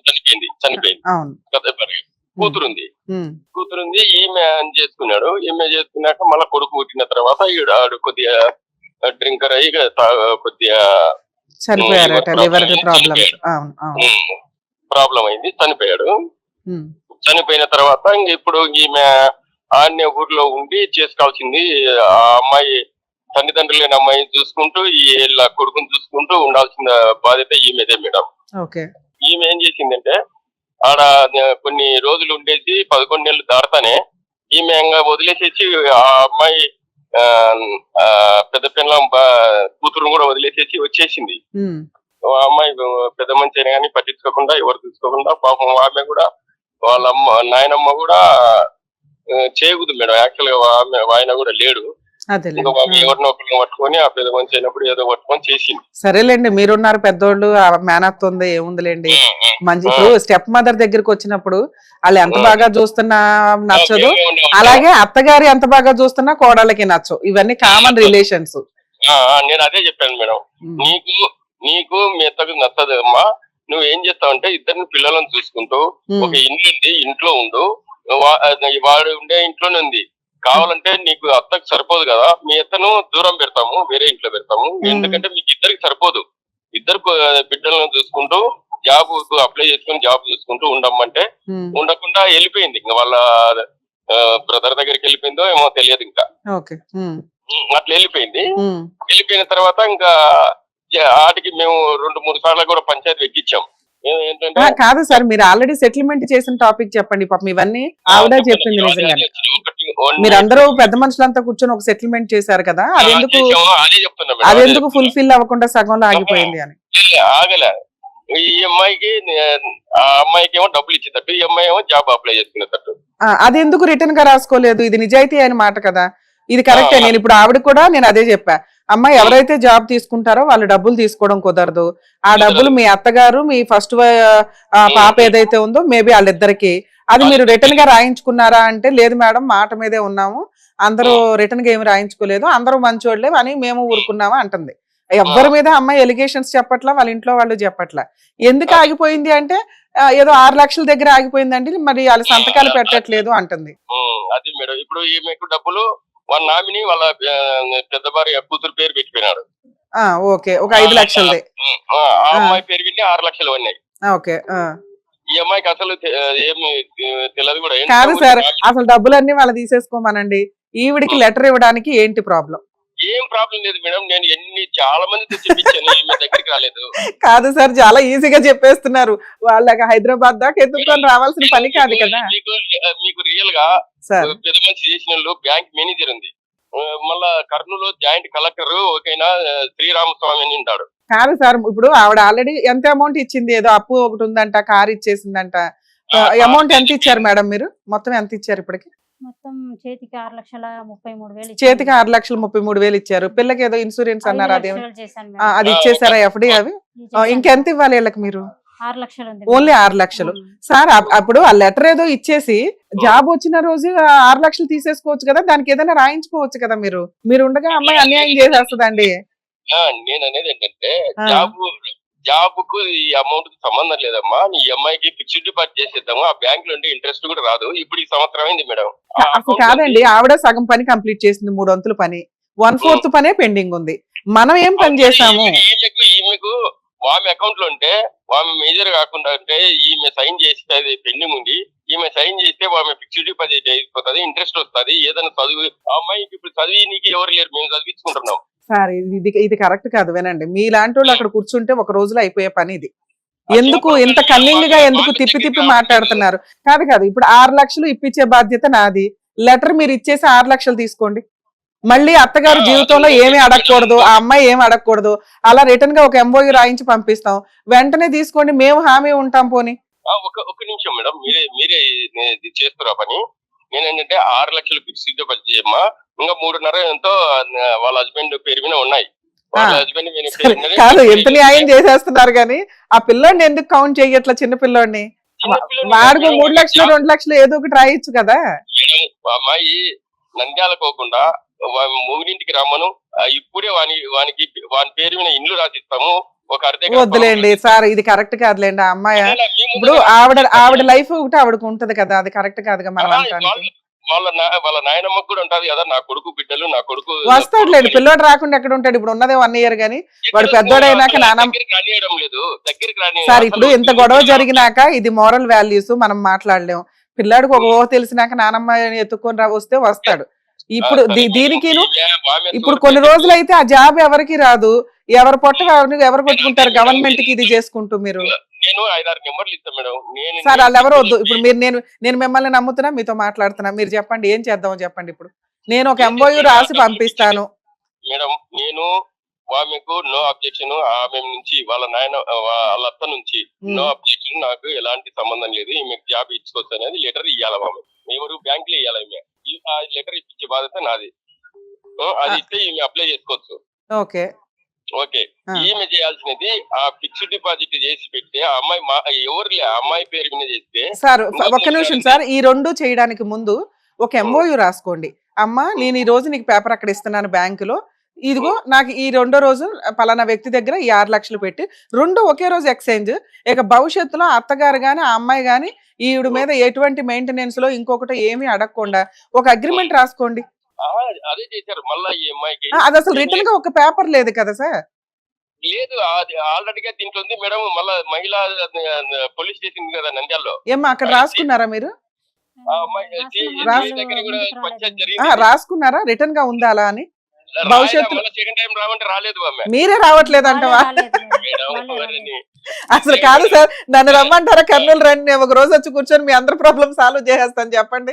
చనిపోయింది. అవును. పెద్ద భార్య కూతురుంది. ఉమ్, కూతురుంది, ఈమె అని చేసుకున్నాడు. ఈమె చేసుకున్నాక మళ్ళీ కొడుకు పుట్టిన తర్వాత ఆడు కొద్దిగా డ్రింకర్ అయ్యి కొద్దిగా చనిపోయారట, లివర్ ప్రాబ్లమ్స్. అవును, అవును. ప్రాబ్లం అయింది, చనిపోయాడు. ఉమ్, చనిపోయిన తర్వాత ఇంక ఇప్పుడు ఈమె ఆన్య ఊర్లో ఉండి చేసుకోవాల్సింది. ఆ అమ్మాయి తల్లిదండ్రులు లేని అమ్మాయిని చూసుకుంటూ వీళ్ళ కొడుకుని చూసుకుంటూ ఉండాల్సిన బాధ్యత ఈమెదే మేడం. ఓకే. ఈమె ఏం చేసిందంటే ఆడ కొన్ని రోజులు ఉండేసి 11 నెలలు దాడతానే ఈమె ఇంకా వదిలేసేసి ఆ అమ్మాయి పెద్ద పిల్ల కూతురును కూడా వదిలేసేసి వచ్చేసింది. ఉమ్, ఆ అమ్మాయి పెద్ద మంచి అయినా కానీ పట్టించుకోకుండా, ఎవరు తీసుకోకుండా, పాపం ఆమె కూడా వాళ్ళ నాయనమ్మ కూడా చేయకూడదు మేడం. యాక్చువల్ గా ఆయన కూడా లేడు. అదే ఇంకా ఎవరినో ఒకరిని పట్టుకొని ఆ పెద్ద మంచి అయినప్పుడు ఏదో పట్టుకొని చేసింది. సరేలేండి, మీరున్నారు పెద్దోళ్ళు, మేనత్ ఉంది, ఏముందిలేండి. మంచి, ఇప్పుడు స్టెప్ మదర్ దగ్గరికి వచ్చినప్పుడు వాళ్ళు ఎంత బాగా చూస్తున్నా నచ్చదు, అలాగే అత్తగారి ఎంత బాగా చూస్తున్నా కోడళ్ళకి నచ్చవు. ఇవన్నీ కామన్ రిలేషన్స్. నేను అదే చెప్పాను మేడం. నీకు మీ అత్తకు నచ్చదు అమ్మా, నువ్వు ఏం చేస్తావంటే ఇద్దరిని పిల్లలను చూసుకుంటూ ఒక ఇల్లు ఉంది, ఇంట్లో ఉండు. వాడు ఉండే ఇంట్లోనే ఉంది. కావాలంటే నీకు అత్తకు సరిపోదు కదా, మీ అత్తను దూరం పెడతాము, వేరే ఇంట్లో పెడతాము. ఎందుకంటే మీకు ఇద్దరికి సరిపోదు. ఇద్దరు బిడ్డలను చూసుకుంటూ జాబ్ అప్లై చేసుకుని జాబ్ చూసుకుంటూ ఉండమంటే ఉండకుండా వెళ్ళిపోయింది. ఇంకా వాళ్ళ బ్రదర్ దగ్గరికి వెళ్ళిపోయిందో ఏమో తెలియదు. ఇంకా అట్లా వెళ్ళిపోయింది. వెళ్ళిపోయిన తర్వాత ఇంకా వాటికి మేము 2-3 సార్లు కూడా పంచాయతీ ఎక్కించాం. కాదు సార్, మీరు ఆల్రెడీ సెటిల్మెంట్ చేసిన టాపిక్ చెప్పండి. పాపం ఇవన్నీ ఆవిడ చెప్పింది నిజంగానే. మీరందరూ పెద్ద మనుషులంతా కూర్చొని ఒక సెటిల్మెంట్ చేశారు కదా, అదెందుకు ఫుల్ఫిల్ అవ్వకుండా సగంలో ఆగిపోయింది అని? ఆగలే. ఈ అమ్మాయికి ఆ అమ్మాయికి ఏమో డబ్బులు ఇచ్చేటట్టు, ఈ అమ్మాయి ఏమో జాబ్ అప్లై చేసుకునేటట్టు. అది ఎందుకు రిటర్న్ గా రాసుకోలేదు? ఇది నిజాయితీ అయిన మాట కదా. ఇది కరెక్టే. నేను ఇప్పుడు ఆవిడ కూడా నేను అదే చెప్పా, అమ్మ ఎవరైతే జాబ్ తీసుకుంటారో వాళ్ళు డబ్బులు తీసుకోవడం కుదరదు. ఆ డబ్బులు మీ అత్తగారు మీ ఫస్ట్ పాప ఏదైతే ఉందో మేబీ వాళ్ళిద్దరికి అది మీరు రిటర్న్ గా రాయించుకున్నారా అంటే లేదు మేడం మాట మీదే ఉన్నాము, అందరూ రిటర్న్ గా ఏమి రాయించుకోలేదు, అందరూ మంచోళ్ళే అని మేము ఊరుకున్నామా అంటుంది. ఎవ్వరి మీద అమ్మాయి ఎలిగేషన్స్ చెప్పట్లా, వాళ్ళ ఇంట్లో వాళ్ళు చెప్పట్లా. ఎందుకు ఆగిపోయింది అంటే ఏదో 6 లక్షల దగ్గర ఆగిపోయిందండి, మరి వాళ్ళ సంతకాలు పెట్టట్లేదు అంటుంది. అది మేడం ఇప్పుడు ఈమెకు డబ్బులు వాళ్ళ నామిని వాళ్ళ పెద్ద భార్య కూతురు పేరు పెట్టిపోయినాడు. ఓకే, ఒక 5 లక్షలది ఆ అమ్మాయి పేరు విని 6 లక్షలు ఉన్నాయి. ఓకే. ఈ అమ్మాయికి అసలు ఏమి తెలియదు కూడా. కాదు సార్, అసలు డబ్బులన్నీ వాళ్ళు తీసేసుకోమనండి, ఈవిడికి లెటర్ ఇవ్వడానికి ఏంటి ప్రాబ్లం? ఏం ప్రాబ్లం లేదు మేడం, నేను చాలా మంది తెచ్చిపించాను, మీ దగ్గరికి రాలేదు. కాదు సార్, చాలా ఈజీగా చెప్పేస్తున్నారు, వాళ్ళకి హైదరాబాద్ దాకా ఎత్తుకొని రావాల్సిన పని కాదు కదా. మీకు రియల్ గా పెద్ద మనిషి చేసిన బ్యాంక్ మేనేజర్ ఉంది, మళ్ళా కర్నూలు జాయింట్ కలెక్టర్ ఒకైనా శ్రీరామస్వామి అని ఉంటాడు. కాదు సార్, ఇప్పుడు ఆవిడ ఆల్రెడీ ఎంత అమౌంట్ ఇచ్చింది, ఏదో అప్పు ఒకటి ఉందంట, కార్ ఇచ్చేసిందంట, అమౌంట్ ఎంత ఇచ్చారు మేడం మీరు? మొత్తం ఎంత ఇచ్చారు ఇప్పటికి? మొత్తం చేతికి 6,33,000 చేతికి 6,33,000 ఇచ్చారు. పిల్లకి ఏదో ఇన్సూరెన్స్ అన్నారు, అదే అది ఇచ్చేసారా ఎఫ్డి? అవి ఇంకెంత ఇవ్వాలి వీళ్ళకి మీరు? 6 లక్షలు ఉంది. ఓన్లీ 6 లక్షలు సార్. అప్పుడు ఆ లెటర్ ఏదో ఇచ్చేసి జాబ్ వచ్చిన రోజు 6 లక్షలు తీసేసుకోవచ్చు కదా, దానికి ఏదైనా రాయించుకోవచ్చు కదా. మీరు ఉండగా అమ్మాయి అన్యాయం చేసేస్తుందండి. నేను అనేది ఏంటంటే జాబ్ కు ఈ అమౌంట్ కి సంబంధం లేదమ్మా, ఈ అమ్మాయికి ఫిక్స్డ్ డిపాజిట్ చేసేద్దాము, ఆ బ్యాంక్ లో ఇంట్రెస్ట్ కూడా రాదు. ఇప్పుడు ఈ సంవత్సరం అయింది మేడం. అసలు కాదండి, ఆవిడ సగం పని కంప్లీట్ చేసింది, 3 వంతుల పని, 1/4 పనే పెండింగ్ ఉంది. మనం ఏం పని చేసాము? ఈమెకు ఆమె అకౌంట్ లో ఉంటే ఆమె మేజర్ కాకుండా అంటే ఈమె సైన్ చేసి అది పెండింగ్ ఉంది, ఈమె సైన్ చేస్తే ఆమె ఫిక్స్డ్ డిపాజిట్ అయిపోతుంది, ఇంట్రెస్ట్ వస్తుంది. ఏదైనా చదువు అమ్మాయికి ఇప్పుడు చదివి నీకు ఎవరు లేరు, మేము చదివించుకుంటున్నాం సార్. ఇది కరెక్ట్ కాదు. వినండి, మీలాంటి వాళ్ళు అక్కడ కూర్చుంటే ఒక రోజులో అయిపోయే పని ఇది. ఎందుకు ఇంత కన్నింగ్ గా ఎందుకు తిప్పి మాట్లాడుతున్నారు? కాదు, ఇప్పుడు 6 లక్షలు ఇప్పించే బాధ్యత నాది. లెటర్ మీరు ఇచ్చేసి 6 లక్షలు తీసుకోండి. మళ్ళీ అత్తగారు జీవితంలో ఏమీ అడగకూడదు, ఆ అమ్మాయి ఏమి అడగకూడదు, అలా రిటర్న్ గా ఒక ఎంఓయూ రాయించి పంపిస్తాం, వెంటనే తీసుకోండి, మేము హామీ ఉంటాం. పోనీ ఒక నిమిషం మేడం, మీరే చేస్తున్నా పని. నేనేంటంటే 6 లక్షలు ఫిక్స్డ్ డిపాజిట్ చేయమ్మా, ఇంకా 3.5 ఎంతో వాళ్ళ హస్బెండ్ పేరు మీద ఉన్నాయి. కాదు, ఎంత న్యాయం చేసేస్తున్నారు కానీ ఆ పిల్లోడిని ఎందుకు కౌంట్ చేయట్లా? చిన్న పిల్లోడిని వాడికి 3 లక్షలు 2 లక్షలు ఏదో ఒకటి రాయొచ్చు కదా. అమ్మాయి నంద్యాలకోకుండా మూడింటికి రమ్మను, ఇప్పుడే వానికి పేరు మీద ఇండ్లు రాసిస్తాము. ఒక వద్దులేండి సార్, ఇది కరెక్ట్ కాదులేండి. ఆ అమ్మాయి ఇప్పుడు ఆవిడ లైఫ్ ఒకటి ఆవిడకు ఉంటది కదా, అది కరెక్ట్ కాదుగా. మనం వాళ్ళ నాయనమ్మకు కూడా ఉంటది కదా, నా కొడుకు బిడ్డలు, నా కొడుకు వస్తాడులేండి. పిల్లోడు రాకుండా ఎక్కడ ఉంటాడు? ఇప్పుడు ఉన్నదే 1 ఇయర్ గానీ వాడు పెద్దోడైనాక రానియడం లేదు దగ్గరికి. సార్ ఇప్పుడు ఇంత గొడవ జరిగినాక ఇది మోరల్ వాల్యూస్ మనం మాట్లాడలేం. పిల్లాడికి ఒక ఓ తెలిసినాక నానమ్మ ఎత్తుకొని వస్తే వస్తాడు. ఇప్పుడు దీనికి ఇప్పుడు కొన్ని రోజులు అయితే ఆ జాబ్ ఎవరికి రాదు, ఎవరు పొట్ట ఎవరు కొట్టుకుంటారు గవర్నమెంట్ కి ఇది చేసుకుంటూ. మీరు నేను 5-6 నెంబర్లు ఇస్తాను మేడం. సార్ వాళ్ళు ఎవరు వద్దు. ఇప్పుడు నేను మిమ్మల్ని నమ్ముతున్నా, మీతో మాట్లాడుతున్నా. మీరు చెప్పండి, ఏం చేద్దామో చెప్పండి. ఇప్పుడు నేను ఒక ఎంఓయూ రాసి పంపిస్తాను మేడం. నేను ఆమెకు నో అబ్జెక్షన్, ఆమె నుంచి వాళ్ళ అత్త నుంచి నో అబ్జెక్షన్, నాకు ఎలాంటి సంబంధం లేదు, ఈమెకు జాబ్ ఇచ్చుకోవచ్చు అనేది లెటర్ ఇవ్వాలి. ఆమె ఎవరు బ్యాంక్ లో ఇవ్వాలి, ఆ లెటర్ ఇప్పించే బాధ్యత నాది. అది ఇస్తే ఈమె అప్లై చేసుకోవచ్చు. ఓకే, ఈమె చేయాల్సినది ఆ ఫిక్స్డ్ డిపాజిట్ చేసి పెడితే ఆ అమ్మాయి ఎవరు అమ్మాయి పేరు మీద చేస్తే. సార్ ఒక్క నిమిషం సార్, ఈ 2 చేయడానికి ముందు ఒక ఎంఓయూ రాసుకోండి. అమ్మా, నేను ఈ రోజు నీకు పేపర్ అక్కడ ఇస్తున్నాను బ్యాంకులో, ఇదిగో నాకు ఈ 2వ రోజు పలానా వ్యక్తి దగ్గర ఈ 6 లక్షలు పెట్టి 2 ఒకే రోజు ఎక్స్చేంజ్. ఇక భవిష్యత్తులో అత్తగారు గాని ఆ అమ్మాయి గాని ఈవిడ మీద ఎటువంటి మెయింటెనెన్స్ లో ఇంకొకటి ఏమీ అడగకుండా ఒక అగ్రిమెంట్ రాసుకోండి. అదే చేశారు మళ్ళీ ఈ అమ్మాయికి. అది అసలు రిటర్న్ గా ఒక పేపర్ లేదు కదా సార్? లేదు, అది ఆల్రెడీగా దీంట్లో ఉంది మేడం. మళ్ళీ మహిళా పోలీస్ స్టేషన్ కదా నంద్యాలలో. ఏమ్మా అక్కడ రాసుకున్నారా మీరు? రాసుకున్నారా రిటర్న్ గా ఉందా అలా అని? భవిష్యత్తులో మీరే రావట్లేదు అంటవా? అసలు కాదు సార్, నన్ను రమ్మంటారా? కర్నూలు రండి, నేను ఒక రోజు వచ్చి కూర్చొని మీ అందరి ప్రాబ్లమ్ సాల్వ్ చేసేస్తాను. చెప్పండి,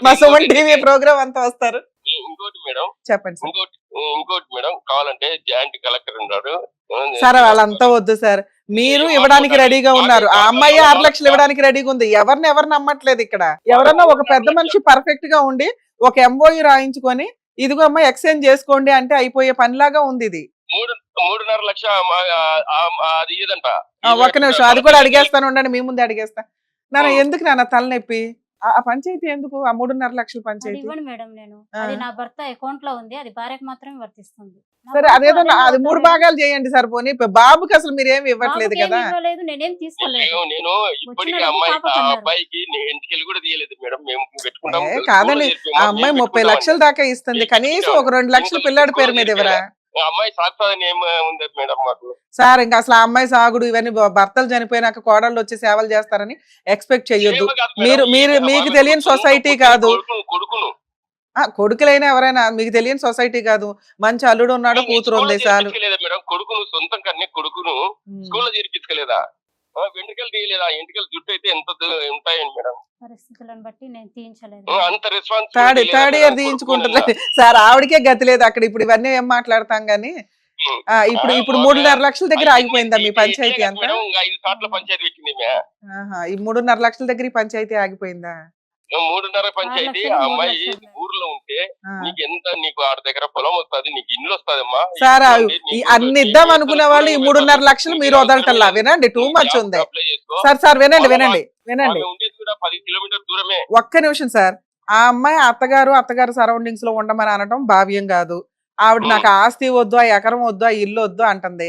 మా సుమన్ టీవీ ప్రోగ్రామ్ అంతా వస్తారు. ఇంకోటి మేడం చెప్పండి. ఇంకోటి మేడం, కావాలంటే జాయింట్ కలెక్టర్ ఉన్నాడు సార్. వాళ్ళంతా వద్దు సార్, మీరు ఇవ్వడానికి రెడీగా ఉన్నారు. ఆ అమ్మాయి 6 లక్షలు ఇవ్వడానికి రెడీగా ఉంది. ఎవరు నమ్మట్లేదు ఇక్కడ. ఎవరన్నా ఒక పెద్ద మనిషి పర్ఫెక్ట్ గా ఉండి ఒక ఎంఓయూ రాయించుకొని ఇదిగో అమ్మా ఎక్స్చేంజ్ చేసుకోండి అంటే అయిపోయే పనిలాగా ఉంది ఇది. 3.5 లక్ష అది ఇదంట. ఒక్క నిమిషం అది కూడా అడిగేస్తాను ఉండండి, మీ ముందే అడిగేస్తా. నాన్న ఎందుకు నాన్న తలనొప్పి? ఆ పంచాయతీ ఎందుకు? ఆ 3.5 లక్షల అది పంచాయతీ ఇవ్వను మేడం నేను. అది నా భర్త అకౌంట్ లో ఉంది, అది భార్యకు మాత్రమే వర్తిస్తుంది. నా సరే, కొడుకు అదేదో అదే అది చదువుతాడు 3 మేడం. భాగాలు చేయండి సరిపోని. బాబుకి అసలు మీరేమి ఇవ్వట్లేదు బాబుకి ఏమి కదా. ఇవ్వలేదు, నేనేం తీసుకోలేదు. నేను ఇప్పటికీ వచ్చిన డబ్బు ఆ పాపకు అన్నారు. అబ్బాయికి ఇంటికెళ్ళి కూడా తీయలేదు మేడం. మేము పెట్టుకుంటాం కాదండి, స్కూల్లో ఆ చేర్పాము, అమ్మాయి మేము 30 లక్షల పెట్టుకుంటామండి. దాకా ఇస్తుంది, మేము కనీసం ఒక పెట్టుకుంటామండి. 2 లక్షలు ఇంకా పిల్లాడి పేరు స్కూల్లో మీద ఇవ్వరా? చేర్పారా? ఆ అమ్మాయి సాగుతుందని ఏం ఉంది మేడం మాకు? సార్ ఇంకా అసలు ఆ అమ్మాయి సాగుడు ఇవన్నీ భర్తలు చనిపోయినాక కోడళ్ళు వచ్చి సేవలు చేస్తారని ఎక్స్పెక్ట్ చెయ్యొద్దు. సేవ కాదు మేడం, మీరు మీరు ఈయన మీకు ఆమె తెలియని సొంత సొసైటీ పుట్టిన కాదు. కొడుకును కొడుకులైనా ఎవరైనా మీకు తెలియని సొసైటీ కాదు. మంచి అల్లుడు ఉన్నాడు, నేను కూతురు స్కూల్లో ఉంది చాలు. చేర్పించలేదా మేడం? కొడుకును సొంతం కన్నా కొడుకును స్కూల్లో చేర్పించలేదా? వెంట్రుకలు తీయలేదా? ఎంట్రుకలు జుట్టు అయితే ఎంత ఉంటాయండి మేడం? పరిస్థితులను బట్టి నేను తీయించలేదు. అంత రెస్పాన్సిబిలిటీ థర్డ్ ఇయర్ తీయించుకుంటుంది సార్. ఆవిడకే గతి లేదు అక్కడ. ఇప్పుడు ఇవన్నీ ఏం మాట్లాడతాం గానీ ఇప్పుడు 3.5 లక్షల దగ్గర ఆగిపోయిందా మీ పంచాయతీ అంతా? 5 సార్లు పంచాయతీ పెట్టింది ఈమె. ఈ 3.5 లక్షల దగ్గర ఈ పంచాయతీ ఆగిపోయిందా? 3.5 పంచాయతీ. ఆ 3 అమ్మాయి లక్షలు. ఊర్లో ఉంటే ఆ. నీకు ఆడ దగ్గర పొలం వస్తుంది, నీకు ఇల్లు వస్తుందమ్మా. సార్ అన్ని ఇద్దాం అనుకునే వాళ్ళు ఈ 3.5 లక్షలు మీరు వదలటల్లా. వినండి, టూ మచ్ ఉంది సార్. వినండి వినండి వినండి, ఉండేది కూడా 10 కిలోమీటర్ దూరమే. ఒక్క నిమిషం సార్. ఆ అమ్మాయి అత్తగారు సరౌండింగ్స్ లో ఉండమని అనడం భావ్యం కాదు. ఆవిడ నాకు ఆస్తి వద్దు, ఆ ఎకరం వద్దు, ఆ ఇల్లు వద్దు అంటుంది.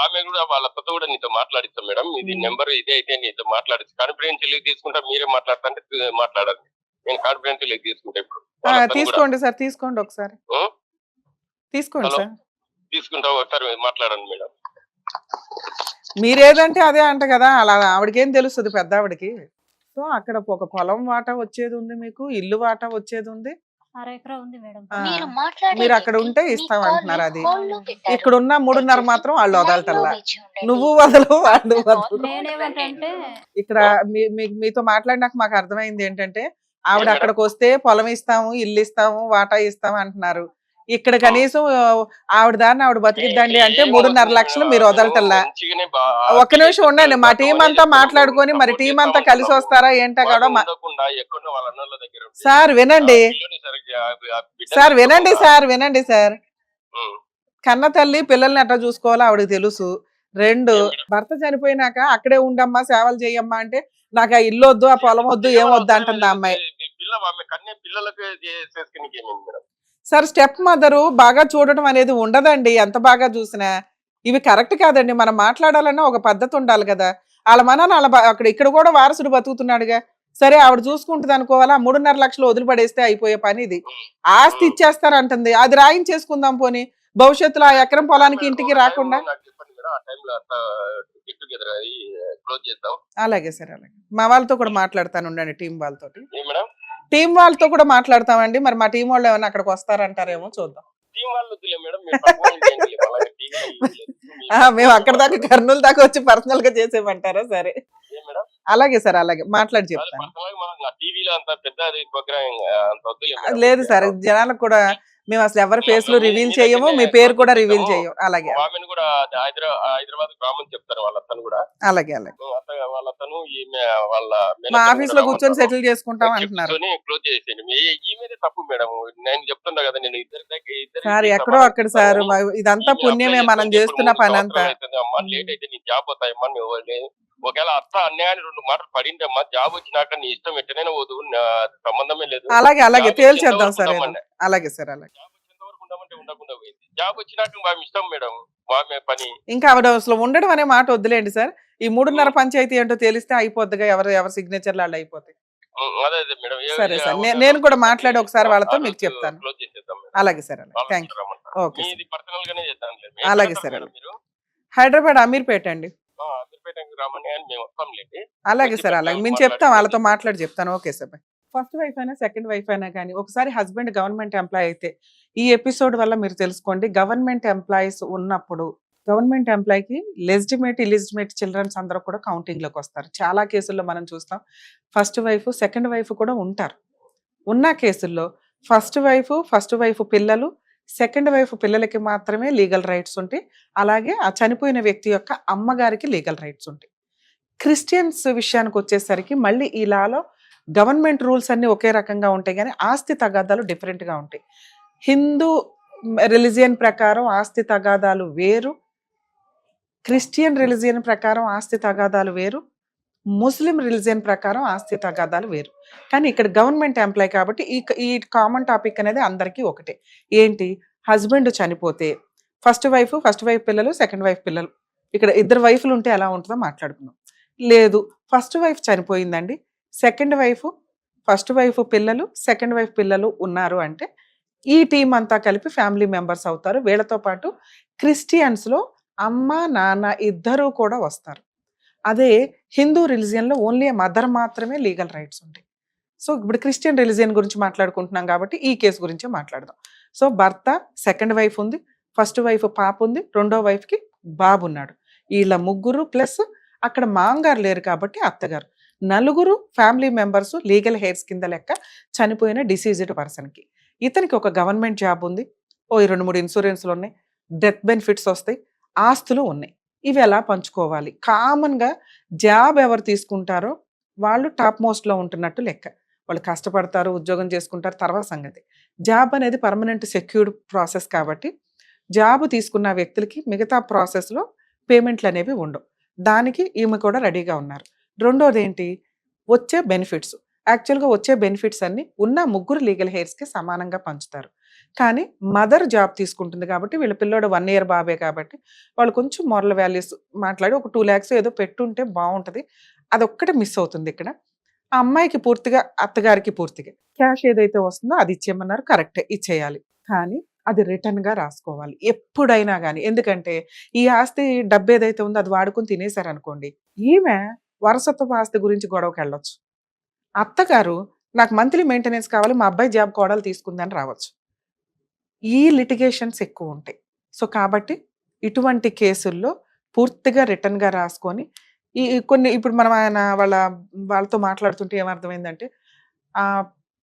ఆమె కూడా వాళ్ళ అత్తతో కూడా నీతో మాట్లాడిస్తాం మేడం. ఇది నెంబర్ ఇదే అయితే నీతో మాట్లాడచ్చు. కాన్ఫిడెన్షియల్ తీసుకుంటా, మీరే మాట్లాడుతుంటే మాట్లాడాలి. నేను కాన్ఫిడెన్షియల్ తీసుకుంటా ఇప్పుడు. తీసుకోండి సార్, తీసుకోండి ఒకసారి తీసుకోండి సార్. తీసుకుంటా ఒకసారి మాట్లాడండి మేడం. మీరేదంటే అదే అంట కదా, అలా ఆవిడకేం తెలుస్తుంది పెద్ద ఆవిడకి. సో అక్కడ ఒక పొలం వాటా వచ్చేది ఉంది, మీకు ఇల్లు వాటా వచ్చేది ఉంది. 6 ఎకరా ఉంది మేడం. మీరు అక్కడ ఉంటే ఇస్తాం అంటున్నారు. అది ఇక్కడ ఉన్న 3.5 మాత్రం వాళ్ళు వదలటల్లా. నువ్వు వదలవు, వాళ్ళు వదలరు. నేనేమంటే ఇక్కడ మీతో మాట్లాడినాక మాకు అర్థమైంది ఏంటంటే, ఆవిడ అక్కడికి వస్తే పొలం ఇస్తాము, ఇల్లు ఇస్తాము, వాటా ఇస్తాము అంటున్నారు. ఇక్కడ కనీసం ఆవిడ దాన్ని ఆవిడ బతికిద్దండి అంటే 3.5 లక్షలు మీరు వదలటల్లా. ఒక్క నిమిషం ఉండండి, మా టీం అంతా మాట్లాడుకొని మరి టీం అంతా కలిసి వస్తారా ఏంటో కూడా. సార్ వినండి సార్, వినండి సార్. కన్న తల్లి పిల్లల్ని ఎట్లా చూసుకోవాలో ఆవిడకి తెలుసు. 2, భర్త చనిపోయినాక అక్కడే ఉండమ్మా, సేవలు చేయమ్మా అంటే నాకు ఆ ఇల్లు వద్దు, ఆ పొలం వద్దు, ఏం వద్దు అంటుంది ఆ అమ్మాయి. సార్ స్టెప్ మదరు బాగా చూడటం అనేది ఉండదండి, ఎంత బాగా చూసినా. ఇవి కరెక్ట్ కాదండి. మనం మాట్లాడాలన్నా ఒక పద్ధతి ఉండాలి కదా. వాళ్ళ అక్కడ ఇక్కడ కూడా వారసుడు బతుకుతున్నాడుగా. సరే ఆవిడ చూసుకుంటుంది అనుకోవాలా. 3.5 లక్షలు వదిలిపడేస్తే అయిపోయే పని ఇది. ఆస్తి ఇచ్చేస్తారంటుంది, అది రాయించేసుకుందాం పోనీ, భవిష్యత్తులో ఆ ఎకరం పొలానికి ఇంటికి రాకుండా. అలాగే సార్, అలాగే మా వాళ్ళతో కూడా మాట్లాడతాను ఉండండి, టీం వాళ్ళతో కూడా మాట్లాడతామండి. మరి మా టీం వాళ్ళు ఏమైనా అక్కడికి వస్తారంటారేమో చూద్దాం. మేము అక్కడ దాకా కర్నూలు దాకా వచ్చి పర్సనల్ గా చేసేమంటారా? సరే అలాగే సార్, అలాగే మాట్లాడి చెప్తాను. లేదు సార్, జనాలకు కూడా మేము అసలు ఎవరి ఫేస్ లో రివీల్ చేయము, మీ పేరు కూడా రివీల్ చేయము. అలాగే హైదరాబాద్ గ్రామం చెప్తారు వాళ్ళతను కూడా. అలాగే అలాగే వాళ్ళతను మా ఆఫీస్ లో కూర్చొని సెటిల్ చేసుకుంటాం అంటున్నారు. క్లోజ్ చేసేయండి. ఈమెదే తప్పు మేడం. నేను చెప్తున్నా కదా, నేను ఇద్దరు సార్ ఎక్కడో అక్కడ సార్, ఇదంతా పుణ్యమే మనం చేస్తున్న పని అంతా. లేట్ అయితే నీ జాబ్ పోతాయమ్మా. నువ్వు ఒకవేళ అత్త అన్యాయాన్ని 2 మాటలు పడిందమ్మా, జాబ్ వచ్చినాక నీ ఇష్టం ఎట్టనైనా వద్దు, సంబంధమే లేదు. అలాగే అలాగే తేల్చేద్దాం సార్. అలాగే సార్, అలాగే జాబ్ వచ్చేంత వరకు ఉండకుండా పోయింది. జాబ్ వచ్చినాక మా ఇష్టం మేడం, మా పని. ఇంకా ఆవిడ అసలు ఉండడం అనే మాట వద్దులేండి సార్. ఈ 3.5 పంచాయతీ ఏంటో తెలిస్తే అయిపోద్దిగా, ఎవరి సిగ్నేచర్లు వాళ్ళు అయిపోతాయి. అదే మేడం. సరే సార్, నేను కూడా మాట్లాడి ఒకసారి వాళ్ళతో మీకు చెప్తాను. అలాగే సార్, అలాగే థ్యాంక్ యూ. ఓకే అలాగే సార్. హైదరాబాద్ అమీర్పేట అండి. అలాగే సార్, అలాగే మేము చెప్తాం, వాళ్ళతో మాట్లాడి చెప్తాను. Okay sir. ఫస్ట్ వైఫ్ అయినా సెకండ్ వైఫ్ అయినా కానీ ఒకసారి హస్బెండ్ గవర్నమెంట్ ఎంప్లాయ్ అయితే, ఈ ఎపిసోడ్ వల్ల మీరు తెలుసుకోండి, గవర్నమెంట్ ఎంప్లాయీస్ ఉన్నప్పుడు గవర్నమెంట్ ఎంప్లాయీకి లెజిటిమేట్ ఇలిజిటిమేట్ చిల్డ్రన్స్ అందరూ కూడా కౌంటింగ్ లోకి వస్తారు. చాలా కేసుల్లో మనం చూస్తాం ఫస్ట్ వైఫ్ సెకండ్ వైఫ్ కూడా ఉంటారు. ఉన్న కేసుల్లో ఫస్ట్ వైఫ్ పిల్లలు, సెకండ్ వైఫ్ పిల్లలకి మాత్రమే లీగల్ రైట్స్ ఉంటాయి. అలాగే ఆ చనిపోయిన వ్యక్తి యొక్క అమ్మగారికి లీగల్ రైట్స్ ఉంటాయి. క్రిస్టియన్స్ విషయానికి వచ్చేసరికి మళ్ళీ ఈ లాలో గవర్నమెంట్ రూల్స్ అన్ని ఒకే రకంగా ఉంటాయి కానీ ఆస్తి తగాదాలు డిఫరెంట్గా ఉంటాయి. హిందూ రిలిజియన్ ప్రకారం ఆస్తి తగాదాలు వేరు, క్రిస్టియన్ రిలిజియన్ ప్రకారం ఆస్తి తగాదాలు వేరు, ముస్లిం రిలిజియన్ ప్రకారం ఆస్తి తగాదాలు వేరు. కానీ ఇక్కడ గవర్నమెంట్ ఎంప్లాయ్ కాబట్టి ఈ కామన్ టాపిక్ అనేది అందరికీ ఒకటే. ఏంటి, హస్బెండ్ చనిపోతే ఫస్ట్ వైఫ్ పిల్లలు, సెకండ్ వైఫ్ పిల్లలు. ఇక్కడ ఇద్దరు వైఫ్లు ఉంటే ఎలా ఉంటుందో మాట్లాడుకుందాం. లేదు, ఫస్ట్ వైఫ్ చనిపోయిందండి, సెకండ్ వైఫ్, ఫస్ట్ వైఫ్ పిల్లలు, సెకండ్ వైఫ్ పిల్లలు ఉన్నారు అంటే ఈ టీం అంతా కలిపి ఫ్యామిలీ మెంబర్స్ అవుతారు. వీళ్ళతో పాటు క్రిస్టియన్స్లో అమ్మ నాన్న ఇద్దరూ కూడా వస్తారు. అదే హిందూ రిలిజియన్లో ఓన్లీ మదర్ మాత్రమే లీగల్ రైట్స్ ఉంటాయి. సో ఇప్పుడు క్రిస్టియన్ రిలిజియన్ గురించి మాట్లాడుకుంటున్నాం కాబట్టి ఈ కేసు గురించే మాట్లాడదాం. సో భర్త, సెకండ్ వైఫ్ ఉంది, ఫస్ట్ వైఫ్ పాప ఉంది, రెండో వైఫ్కి బాబు ఉన్నాడు. వీళ్ళ ముగ్గురు ప్లస్ అక్కడ మాంగారు లేరు కాబట్టి అత్తగారు, నలుగురు ఫ్యామిలీ మెంబర్స్ లీగల్ హెయిర్స్ కింద లెక్క చనిపోయిన డిసీజ్డ్ పర్సన్కి. ఇతనికి ఒక గవర్నమెంట్ జాబ్ ఉంది, 2-3 ఇన్సూరెన్స్లు ఉన్నాయి, డెత్ బెనిఫిట్స్ వస్తాయి, ఆస్తులు ఉన్నాయి. ఇవి ఎలా పంచుకోవాలి? కామన్గా జాబ్ ఎవరు తీసుకుంటారో వాళ్ళు టాప్ మోస్ట్లో ఉంటున్నట్టు లెక్క. వాళ్ళు కష్టపడతారు, ఉద్యోగం చేసుకుంటారు, తర్వాత సంగతి. జాబ్ అనేది పర్మనెంట్ సెక్యూర్డ్ ప్రాసెస్ కాబట్టి జాబ్ తీసుకున్న వ్యక్తులకి మిగతా ప్రాసెస్లో పేమెంట్లు అనేవి ఉండవు. దానికి ఈమె కూడా రెడీగా ఉన్నారు. రెండోది ఏంటి, వచ్చే బెనిఫిట్స్. యాక్చువల్గా వచ్చే బెనిఫిట్స్ అన్ని ఉన్న ముగ్గురు లీగల్ హెయిర్స్కి సమానంగా పంచుతారు. కానీ మదర్ జాబ్ తీసుకుంటుంది కాబట్టి వీళ్ళ పిల్లోడు 1 year బాబే కాబట్టి వాళ్ళు కొంచెం మోరల్ వాల్యూస్ మాట్లాడి ఒక 2 lakhs ఏదో పెట్టుంటే బాగుంటుంది. అదొక్కటి మిస్ అవుతుంది ఇక్కడ. ఆ అమ్మాయికి పూర్తిగా, అత్తగారికి పూర్తిగా క్యాష్ ఏదైతే వస్తుందో అది ఇచ్చేయమన్నారు, కరెక్టే, ఇచ్చేయాలి. కానీ అది రిటర్న్గా రాసుకోవాలి ఎప్పుడైనా కానీ. ఎందుకంటే ఈ ఆస్తి డబ్బు ఏదైతే ఉందో అది వాడుకొని తినేశారనుకోండి, ఈమె వారసత్వ ఆస్తి గురించి గొడవకి వెళ్ళొచ్చు. అత్తగారు నాకు మంత్లీ మెయింటెనెన్స్ కావాలి, మా అబ్బాయి జాబ్ కోడలు తీసుకుందని రావచ్చు. ఈ లిటిగేషన్స్ ఎక్కువ ఉంటాయి. సో కాబట్టి ఇటువంటి కేసుల్లో పూర్తిగా రిటర్న్గా రాసుకొని ఈ కొన్ని ఇప్పుడు మనం వాళ్ళతో మాట్లాడుతుంటే ఏమర్థమైందంటే,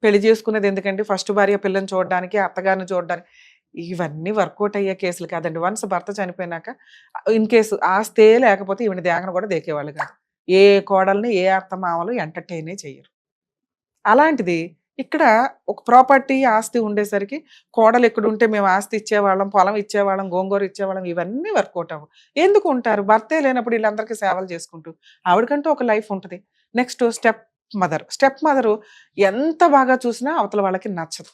పెళ్లి చేసుకునేది ఎందుకంటే ఫస్ట్ భార్య పిల్లని చూడడానికి, అత్తగారిని చూడడానికి, ఇవన్నీ వర్కౌట్ అయ్యే కేసులు కాదండి. వన్స్ భర్త చనిపోయినాక ఇన్ కేసు ఆస్తే లేకపోతే ఈవిడ దేగన కూడా దేకేవాళ్ళు కాదు. ఏ కోడల్ని ఏ అత్త మామలు ఎంటర్టైనే చేయరు. అలాంటిది ఇక్కడ ఒక ప్రాపర్టీ ఆస్తి ఉండేసరికి కోడలు ఎక్కడుంటే మేము ఆస్తి ఇచ్చేవాళ్ళం, పొలం ఇచ్చేవాళ్ళం, గోంగూర ఇచ్చేవాళ్ళం, ఇవన్నీ వర్కౌట్ అవ్వవు. ఎందుకు ఉంటారు? భర్తే లేనప్పుడు వీళ్ళందరికీ సేవలు చేసుకుంటూ ఆవిడకంటూ ఒక లైఫ్ ఉంటుంది. నెక్స్ట్ స్టెప్ మదరు ఎంత బాగా చూసినా అవతల వాళ్ళకి నచ్చదు.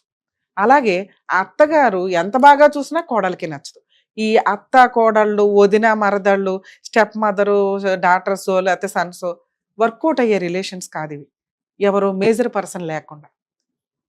అలాగే అత్తగారు ఎంత బాగా చూసినా కోడలికి నచ్చదు. ఈ అత్త కోడళ్ళు, వదిన మరదళ్ళు, స్టెప్ మదరు, డాటర్సో లేకపోతే సన్సో వర్కౌట్ అయ్యే రిలేషన్స్ కాదు ఇవి, ఎవరో మేజర్ పర్సన్ లేకుండా.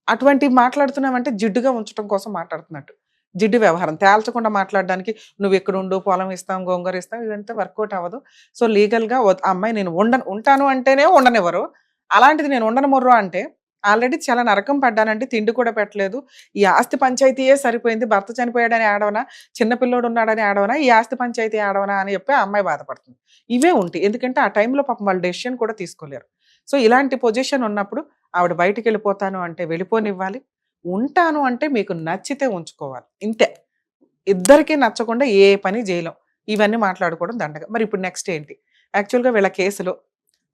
అటువంటివి మాట్లాడుతున్నామంటే జిడ్డుగా ఉంచడం కోసం మాట్లాడుతున్నట్టు. జిడ్డు వ్యవహారం తేల్చకుండా మాట్లాడడానికి నువ్వు ఎక్కడ ఉండు, పొలం ఇస్తాం, గోంగూర ఇస్తాం, ఇదంతా వర్కౌట్ అవ్వదు. సో లీగల్గా అమ్మాయి నేను ఉంటాను అంటేనే ఉండనివ్వరు. అలాంటిది నేను ఉండను మొర్రో అంటే ఆల్రెడీ చాలా నరకం పడ్డానంటే తిండి కూడా పెట్టలేదు, ఈ ఆస్తి పంచాయతీయే సరిపోయింది, భర్త చనిపోయాడని ఆడవనా, చిన్నపిల్లోడు ఉన్నాడని ఆడవనా, ఈ ఆస్తి పంచాయతీ ఆడవనా అని చెప్పి ఆ అమ్మాయి బాధపడుతుంది. ఇవే ఉంటాయి. ఎందుకంటే ఆ టైంలో పాపం వాళ్ళు డెసిషన్ కూడా తీసుకోలేరు. సో ఇలాంటి పొజిషన్ ఉన్నప్పుడు ఆవిడ బయటికి వెళ్ళిపోతాను అంటే వెళ్ళిపోనివ్వాలి, ఉంటాను అంటే మీకు నచ్చితే ఉంచుకోవాలి, ఇంతే. ఇద్దరికీ నచ్చకుండా ఏ పని చేయలేం. ఇవన్నీ మాట్లాడుకోవడం దండగ. మరి ఇప్పుడు నెక్స్ట్ ఏంటి? యాక్చువల్గా వీళ్ళ కేసులో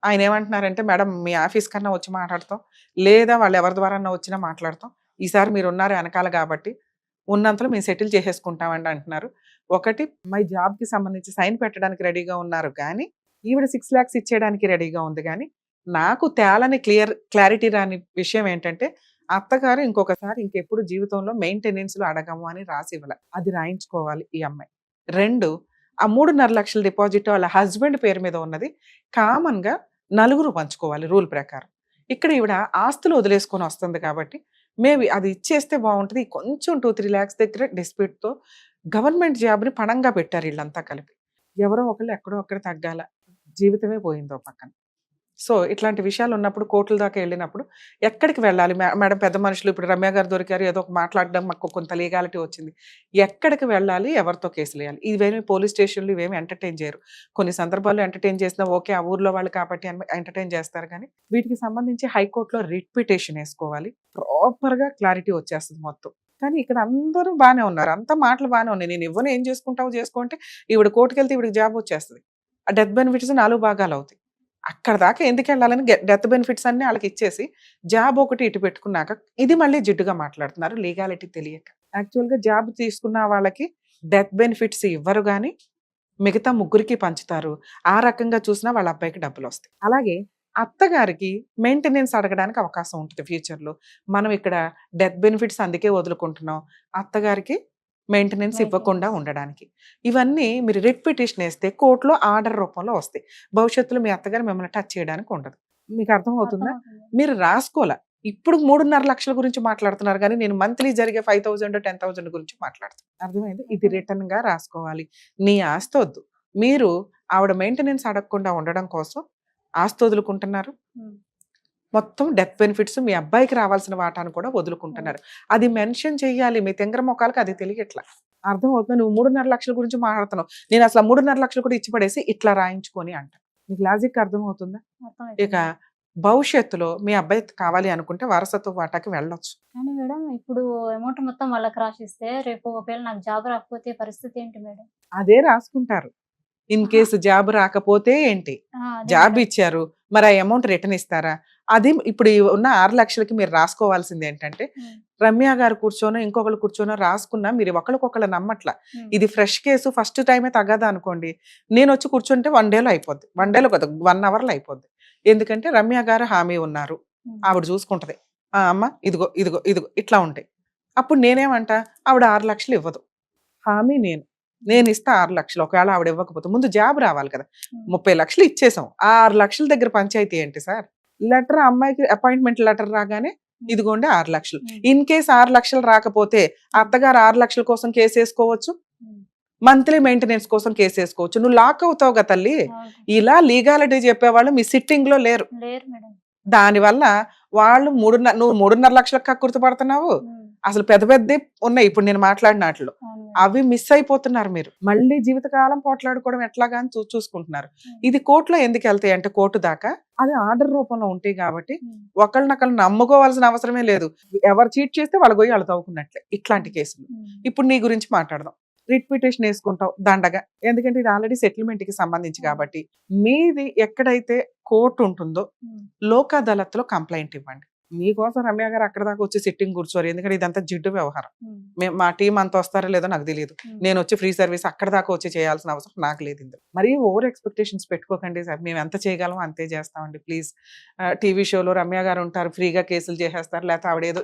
ఆయన ఏమంటున్నారంటే, మేడం మీ ఆఫీస్ కన్నా వచ్చి మాట్లాడతాం, లేదా వాళ్ళు ఎవరి ద్వారా వచ్చినా మాట్లాడతాం, ఈసారి మీరు ఉన్నారు వెనకాల కాబట్టి ఉన్నంతలో మేము సెటిల్ చేసేసుకుంటామండి అంటున్నారు. ఒకటి, మై జాబ్కి సంబంధించి సైన్ పెట్టడానికి రెడీగా ఉన్నారు కానీ ఈవిడ 6 lakhs ఇచ్చేయడానికి రెడీగా ఉంది. కానీ నాకు తేలని క్లారిటీ రాని విషయం ఏంటంటే, అత్తగారు ఇంకొకసారి ఇంకెప్పుడు జీవితంలో మెయింటెనెన్స్లో అడగము అని రాసి ఇవ్వాలి, అది రాయించుకోవాలి ఈ అమ్మాయి. 2, ఆ 3.5 లక్షల డిపాజిట్ వాళ్ళ హస్బెండ్ పేరు మీద ఉన్నది కామన్గా నలుగురు పంచుకోవాలి రూల్ ప్రకారం. ఇక్కడ ఈవిడ ఆస్తులు వదిలేసుకొని వస్తుంది కాబట్టి మేబీ అది ఇచ్చేస్తే బాగుంటుంది. కొంచెం 2-3 lakhs దగ్గర డిస్ప్యూట్తో గవర్నమెంట్ జాబ్ని పణంగా పెట్టారు వీళ్ళంతా కలిపి. ఎవరో ఒకళ్ళు ఎక్కడో ఒక్కడ తగ్గాల, జీవితమే పోయిందో పక్కన. సో ఇట్లాంటి విషయాలు ఉన్నప్పుడు కోర్టుల దాకా వెళ్ళినప్పుడు ఎక్కడికి వెళ్ళాలి? మేడం పెద్ద మనుషులు ఇప్పుడు రమ్య గారు దొరికారు, ఏదో ఒక మాట్లాడడం మాకు కొంత లీగాలిటీ వచ్చింది, ఎక్కడికి వెళ్ళాలి, ఎవరితో కేసులు వేయాలి? ఇవేమి పోలీస్ స్టేషన్లు ఇవేమి ఎంటర్టైన్ చేయరు. కొన్ని సందర్భాల్లో ఎంటర్టైన్ చేసినా ఓకే ఆ ఊర్లో వాళ్ళు కాబట్టి ఎంటర్టైన్ చేస్తారు. కానీ వీటికి సంబంధించి హైకోర్టులో రిట్ పిటిషన్ వేసుకోవాలి, ప్రాపర్గా క్లారిటీ వచ్చేస్తుంది మొత్తం. కానీ ఇక్కడ అందరూ బాగానే ఉన్నారు, అంతా మాటలు బాగానే ఉన్నాయి, నేను ఇవ్వను, ఏం చేసుకుంటావు చేసుకుంటే ఈవిడ కోర్టుకు వెళ్తే ఈవిడికి జాబ్ వచ్చేస్తుంది, ఆ డెత్ బెనిఫిట్స్ 4 భాగాలు అవుతాయి. అక్కడ దాకా ఎందుకు వెళ్ళాలని డెత్ బెనిఫిట్స్ అన్ని వాళ్ళకి ఇచ్చేసి జాబ్ ఒకటి ఇటు పెట్టుకున్నాక ఇది మళ్ళీ జిడ్డుగా మాట్లాడుతున్నారు లీగాలిటీ తెలియక. యాక్చువల్గా జాబ్ తీసుకున్న వాళ్ళకి డెత్ బెనిఫిట్స్ ఇవ్వరు కానీ మిగతా ముగ్గురికి పంచుతారు. ఆ రకంగా చూసినా వాళ్ళ అబ్బాయికి డబ్బులు వస్తాయి. అలాగే అత్తగారికి మెయింటెనెన్స్ అడగడానికి అవకాశం ఉంటుంది ఫ్యూచర్లో. మనం ఇక్కడ డెత్ బెనిఫిట్స్ అందుకే వదులుకుంటున్నాం, అత్తగారికి మెయింటెనెన్స్ ఇవ్వకుండా ఉండడానికి. ఇవన్నీ మీరు రిట్ పిటిషన్ వేస్తే కోర్టులో ఆర్డర్ రూపంలో వస్తాయి. భవిష్యత్తులో మీ అత్తగారు మిమ్మల్ని టచ్ చేయడానికి ఉండదు. మీకు అర్థమవుతుందా? మీరు రాసుకోలే. ఇప్పుడు 3.5 లక్షల గురించి మాట్లాడుతున్నారు కానీ నేను మంత్లీ జరిగే 5,000 10,000 గురించి మాట్లాడుతాను. అర్థమైంది? ఇది రిటర్న్ గా రాసుకోవాలి. నీ ఆస్తి వద్దు, మీరు ఆవిడ మెయింటెనెన్స్ అడగకుండా ఉండడం కోసం ఆస్తి వదులుకుంటున్నారు. మొత్తం డెత్ బెనిఫిట్స్ మీ అబ్బాయికి రావాల్సిన వాటాను కూడా వదులుకుంటున్నారు. అది మెన్షన్ చెయ్యాలి. మీ తెంగర మొక్కలకి అది తెలియట్లా. అర్థం అవుతుంది. నువ్వు 3.5 లక్షల గురించి మాట్లాడుతున్నావు, నేను అసలు 3.5 లక్షలు కూడా ఇచ్చి పడేసి ఇట్లా రాయించుకొని అంట. మీకు లాజిక్ అర్థమవుతుందా? ఇక భవిష్యత్తులో మీ అబ్బాయి కావాలి అనుకుంటే వారసత్వ వాటాకి వెళ్ళొచ్చు. కానీ మేడం ఇప్పుడు అమౌంట్ మొత్తం వాళ్ళకి రాసిస్తే రేపు ఒకవేళ నాకు జాబ్ రాకపోతే పరిస్థితి ఏంటి మేడం? అదే రాసుకుంటారు. ఇన్ కేసు జాబ్ రాకపోతే ఏంటి, జాబ్ ఇచ్చారు మరి ఆ అమౌంట్ రిటర్న్ ఇస్తారా? అది ఇప్పుడు ఉన్న 6 లక్షలకి మీరు రాసుకోవాల్సింది ఏంటంటే, రమ్య గారు కూర్చోనో ఇంకొకరు కూర్చోనో రాసుకున్నా మీరు ఒకరికొకరు నమ్మట్ల. ఇది ఫ్రెష్ కేసు, ఫస్ట్ టైమే తగ్గదా అనుకోండి, నేను వచ్చి కూర్చుంటే 1 డేలో అయిపోద్ది, 1 డేలో కదా 1 అవర్లో అయిపోద్ది. ఎందుకంటే రమ్య గారు హామీ ఉన్నారు, ఆవిడ చూసుకుంటది. అమ్మ ఇదిగో ఇదిగో ఇదిగో ఇట్లా ఉంటాయి. అప్పుడు నేనేమంటా, ఆవిడ 6 లక్షలు ఇవ్వదు, హామీ నేను ఇస్తా 6 లక్షలు. ఒకవేళ ఆవిడ ఇవ్వకపోతే ముందు జాబ్ రావాలి కదా. 30 లక్షలు ఇచ్చేసాం, 6 లక్షల దగ్గర పంచాయతీ ఏంటి సార్? లెటర్, అమ్మాయికి అపాయింట్మెంట్ లెటర్ రాగానే ఇదిగోండి 6 లక్షలు. ఇన్ కేసు 6 లక్షలు రాకపోతే అత్తగారు 6 లక్షల కోసం కేసు వేసుకోవచ్చు, మంత్లీ మెయింటెనెన్స్ కోసం కేసు వేసుకోవచ్చు. నువ్వు లాక్ అవుతావు కదా తల్లి. ఇలా లీగాలిటీ చెప్పేవాళ్ళు మీ సిట్టింగ్ లో లేరు. దానివల్ల వాళ్ళు నువ్వు 3.5 లక్షలకు గుర్తుపడుతున్నావు. అసలు పెద్ద పెద్ద ఉన్నాయి ఇప్పుడు నేను మాట్లాడిన వాటిలో, అవి మిస్ అయిపోతున్నారు. మీరు మళ్ళీ జీవితకాలం పోట్లాడుకోవడం ఎట్లాగా అని చూసుకుంటున్నారు. ఇది కోర్టులో ఎందుకు వెళ్తాయి అంటే, కోర్టు దాకా అది ఆర్డర్ రూపంలో ఉంటాయి కాబట్టి ఒకళ్ళనొకళ్ళు నమ్ముకోవాల్సిన అవసరమే లేదు. ఎవరు చీట్ చేస్తే వాళ్ళు పోయి వాళ్ళు తవ్వుకున్నట్లే ఇట్లాంటి కేసులు. ఇప్పుడు నీ గురించి మాట్లాడదాం. రిట్ పిటిషన్ వేసుకుంటావు దండగా, ఎందుకంటే ఇది ఆల్రెడీ సెటిల్మెంట్ కి సంబంధించి కాబట్టి. మీది ఎక్కడైతే కోర్టు ఉంటుందో లోక్ అదాలత్లో కంప్లైంట్ ఇవ్వండి. మీకోసం రమ్య గారు అక్కడ దాకా వచ్చి సిట్టింగ్ కూర్చోరు, ఎందుకంటే ఇదంతా జిడ్డు వ్యవహారం. మా టీం అంత వస్తారో లేదో నాకు తెలియదు. నేను వచ్చి ఫ్రీ సర్వీస్ అక్కడ దాకా వచ్చి చేయాల్సిన అవసరం నాకు లేదు. మరి ఓవర్ ఎక్స్పెక్టేషన్స్ పెట్టుకోకండి సార్. మేము ఎంత చేయగలమో అంతే చేస్తామండి ప్లీజ్. టీవీ షోలో రమ్య గారు ఉంటారు, ఫ్రీగా కేసులు చేసేస్తారు, లేకపోతే ఆవిడేదో,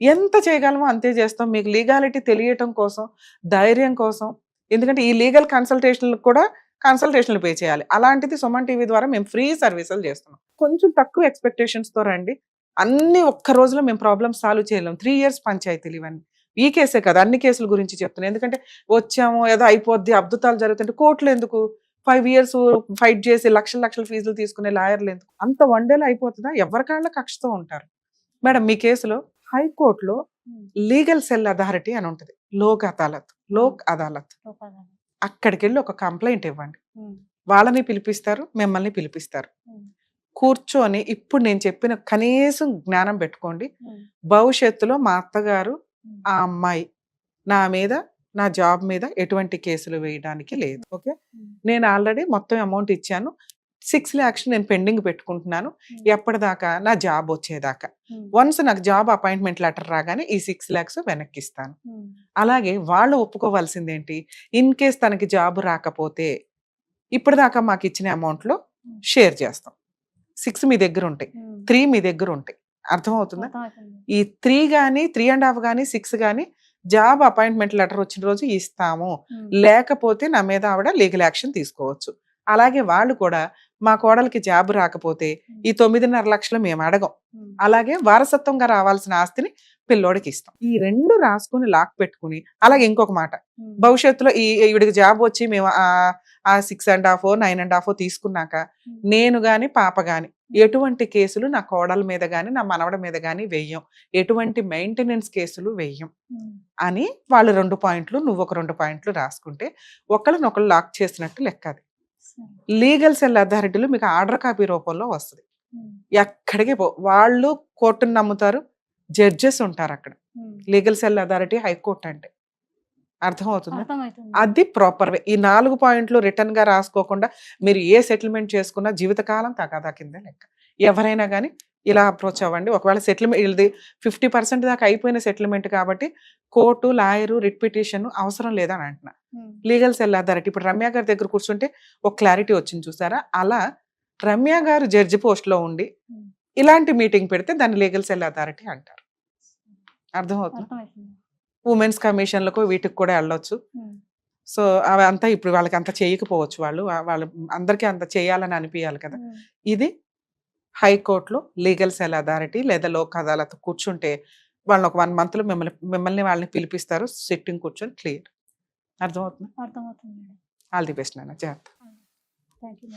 ఎంత చేయగలమో అంతే చేస్తాం. మీకు లీగాలిటీ తెలియటం కోసం, ధైర్యం కోసం, ఎందుకంటే ఈ లీగల్ కన్సల్టేషన్లకు కూడా కన్సల్టేషన్లు పే చేయాలి. అలాంటిది సుమన్ టీవీ ద్వారా మేము ఫ్రీ సర్వీసులు చేస్తున్నాం. కొంచెం తక్కువ ఎక్స్పెక్టేషన్స్తో రండి. అన్ని ఒక్క రోజులో మేము ప్రాబ్లమ్ సాల్వ్ చేయలేం. 3 ఇయర్స్ పంచాయతీలు ఇవన్నీ. ఈ కేసే కదా, అన్ని కేసుల గురించి చెప్తున్నాను. ఎందుకంటే వచ్చాము ఏదో అయిపోద్ది, అద్భుతాలు జరుగుతుంటే కోర్టులు ఎందుకు? 5 ఇయర్స్ ఫైట్ చేసి లక్షల ఫీజులు తీసుకునే లాయర్లు ఎందుకు? అంత 1 డేలో అయిపోతుందా? ఎవరికాళ్ళ కక్షతో ఉంటారు. మేడం మీ కేసులో హైకోర్టులో లీగల్ సెల్ అథారిటీ అని ఉంటుంది, లోక్ అదాలత్. అక్కడికి వెళ్ళి ఒక కంప్లైంట్ ఇవ్వండి. వాళ్ళని పిలిపిస్తారు, మిమ్మల్ని పిలిపిస్తారు. కూర్చొని ఇప్పుడు నేను చెప్పిన కనీసం జ్ఞానం పెట్టుకోండి. భవిష్యత్తులో మా అత్తగారు, ఆ అమ్మాయి నా మీద, నా జాబ్ మీద ఎటువంటి కేసులు వేయడానికి లేదు. ఓకే, నేను ఆల్రెడీ మొత్తం అమౌంట్ ఇచ్చాను. 6 lakhs నేను పెండింగ్ పెట్టుకుంటున్నాను ఎప్పటిదాకా, నా జాబ్ వచ్చేదాకా. వన్స్ నాకు జాబ్ అపాయింట్మెంట్ లెటర్ రాగానే ఈ 6 lakhs వెనక్కి ఇస్తాను. అలాగే వాళ్ళు ఒప్పుకోవాల్సింది ఏంటి, ఇన్ కేస్ తనకి జాబ్ రాకపోతే ఇప్పటిదాకా మాకు ఇచ్చిన అమౌంట్ లో షేర్ చేస్తాం. 6 మీ దగ్గర ఉంటాయి, 3 మీ దగ్గర ఉంటాయి. అర్థమవుతుందా? ఈ 3 కానీ 3.5 కానీ 6 కానీ జాబ్ అపాయింట్మెంట్ లెటర్ వచ్చిన రోజు ఇస్తాము, లేకపోతే నా మీద ఆవిడ లీగల్ యాక్షన్ తీసుకోవచ్చు. అలాగే వాళ్ళు కూడా మా కోడలికి జాబ్ రాకపోతే ఈ 9.5 లక్షలు మేము అడగం, అలాగే వారసత్వంగా రావాల్సిన ఆస్తిని పిల్లోడికి ఇస్తాం. ఈ 2 రాసుకుని లాక్ పెట్టుకుని, అలాగే ఇంకొక మాట, భవిష్యత్తులో ఈవిడికి జాబ్ వచ్చి మేము ఆ 6.5 9.5 తీసుకున్నాక నేను గాని పాప గాని ఎటువంటి కేసులు నా కోడల మీద గాని నా మనవడ మీద గాని వెయ్యం, ఎటువంటి మెయింటెనెన్స్ కేసులు వెయ్యం అని వాళ్ళు 2 పాయింట్లు, నువ్వు ఒక 2 పాయింట్లు రాసుకుంటే ఒకళ్ళనొకళ్ళు లాక్ చేసినట్టు లెక్క. అది లీగల్ సెల్ అథారిటీలు మీకు ఆర్డర్ కాపీ రూపంలో వస్తుంది. ఎక్కడికి వాళ్ళు కోర్టును నమ్ముతారు, జడ్జెస్ ఉంటారు అక్కడ. లీగల్ సెల్ అథారిటీ హైకోర్టు అంటే అర్థమవుతుంది. అది ప్రాపర్ వే. ఈ 4 పాయింట్లు రిటర్న్ గా రాసుకోకుండా మీరు ఏ సెటిల్మెంట్ చేసుకున్నా జీవితకాలం తగాదా కింద లెక్క. ఎవరైనా కానీ ఇలా అప్రోచ్ అవ్వండి. ఒకవేళ సెటిల్మెంట్ ఇది 50% దాకా అయిపోయిన సెటిల్మెంట్ కాబట్టి కోర్టు, లాయరు, రిట్ పిటిషన్ అవసరం లేదని అంటున్నా. లీగల్ సెల్ అథారిటీ ఇప్పుడు రమ్య గారి దగ్గర కూర్చుంటే ఒక క్లారిటీ వచ్చింది చూసారా? అలా రమ్య గారు జడ్జి పోస్ట్ లో ఉండి ఇలాంటి మీటింగ్ పెడితే దాన్ని లీగల్ సెల్ అథారిటీ అంటారు. అర్థమవుతుంది. అర్థమవుతుంది. ఉమెన్స్ కమిషన్లకు వీటికి కూడా వెళ్ళొచ్చు. సో అవి అంతా ఇప్పుడు వాళ్ళకి అంత చేయకపోవచ్చు, వాళ్ళు అందరికీ అంత చేయాలని అనిపించాలి కదా. ఇది హైకోర్టులో లీగల్ సెల్ అథారిటీ లేదా లోక్ అదాలత్ కూర్చుంటే వాళ్ళని ఒక 1 month లో మిమ్మల్ని వాళ్ళని పిలిపిస్తారు, సిట్టింగ్ కూర్చొని క్లియర్. అర్థమవుతుంది. అర్థమవుతుంది మేడం. ఆల్ ది బెస్ట్ నాన్న, జాగ్రత్త. Thank you.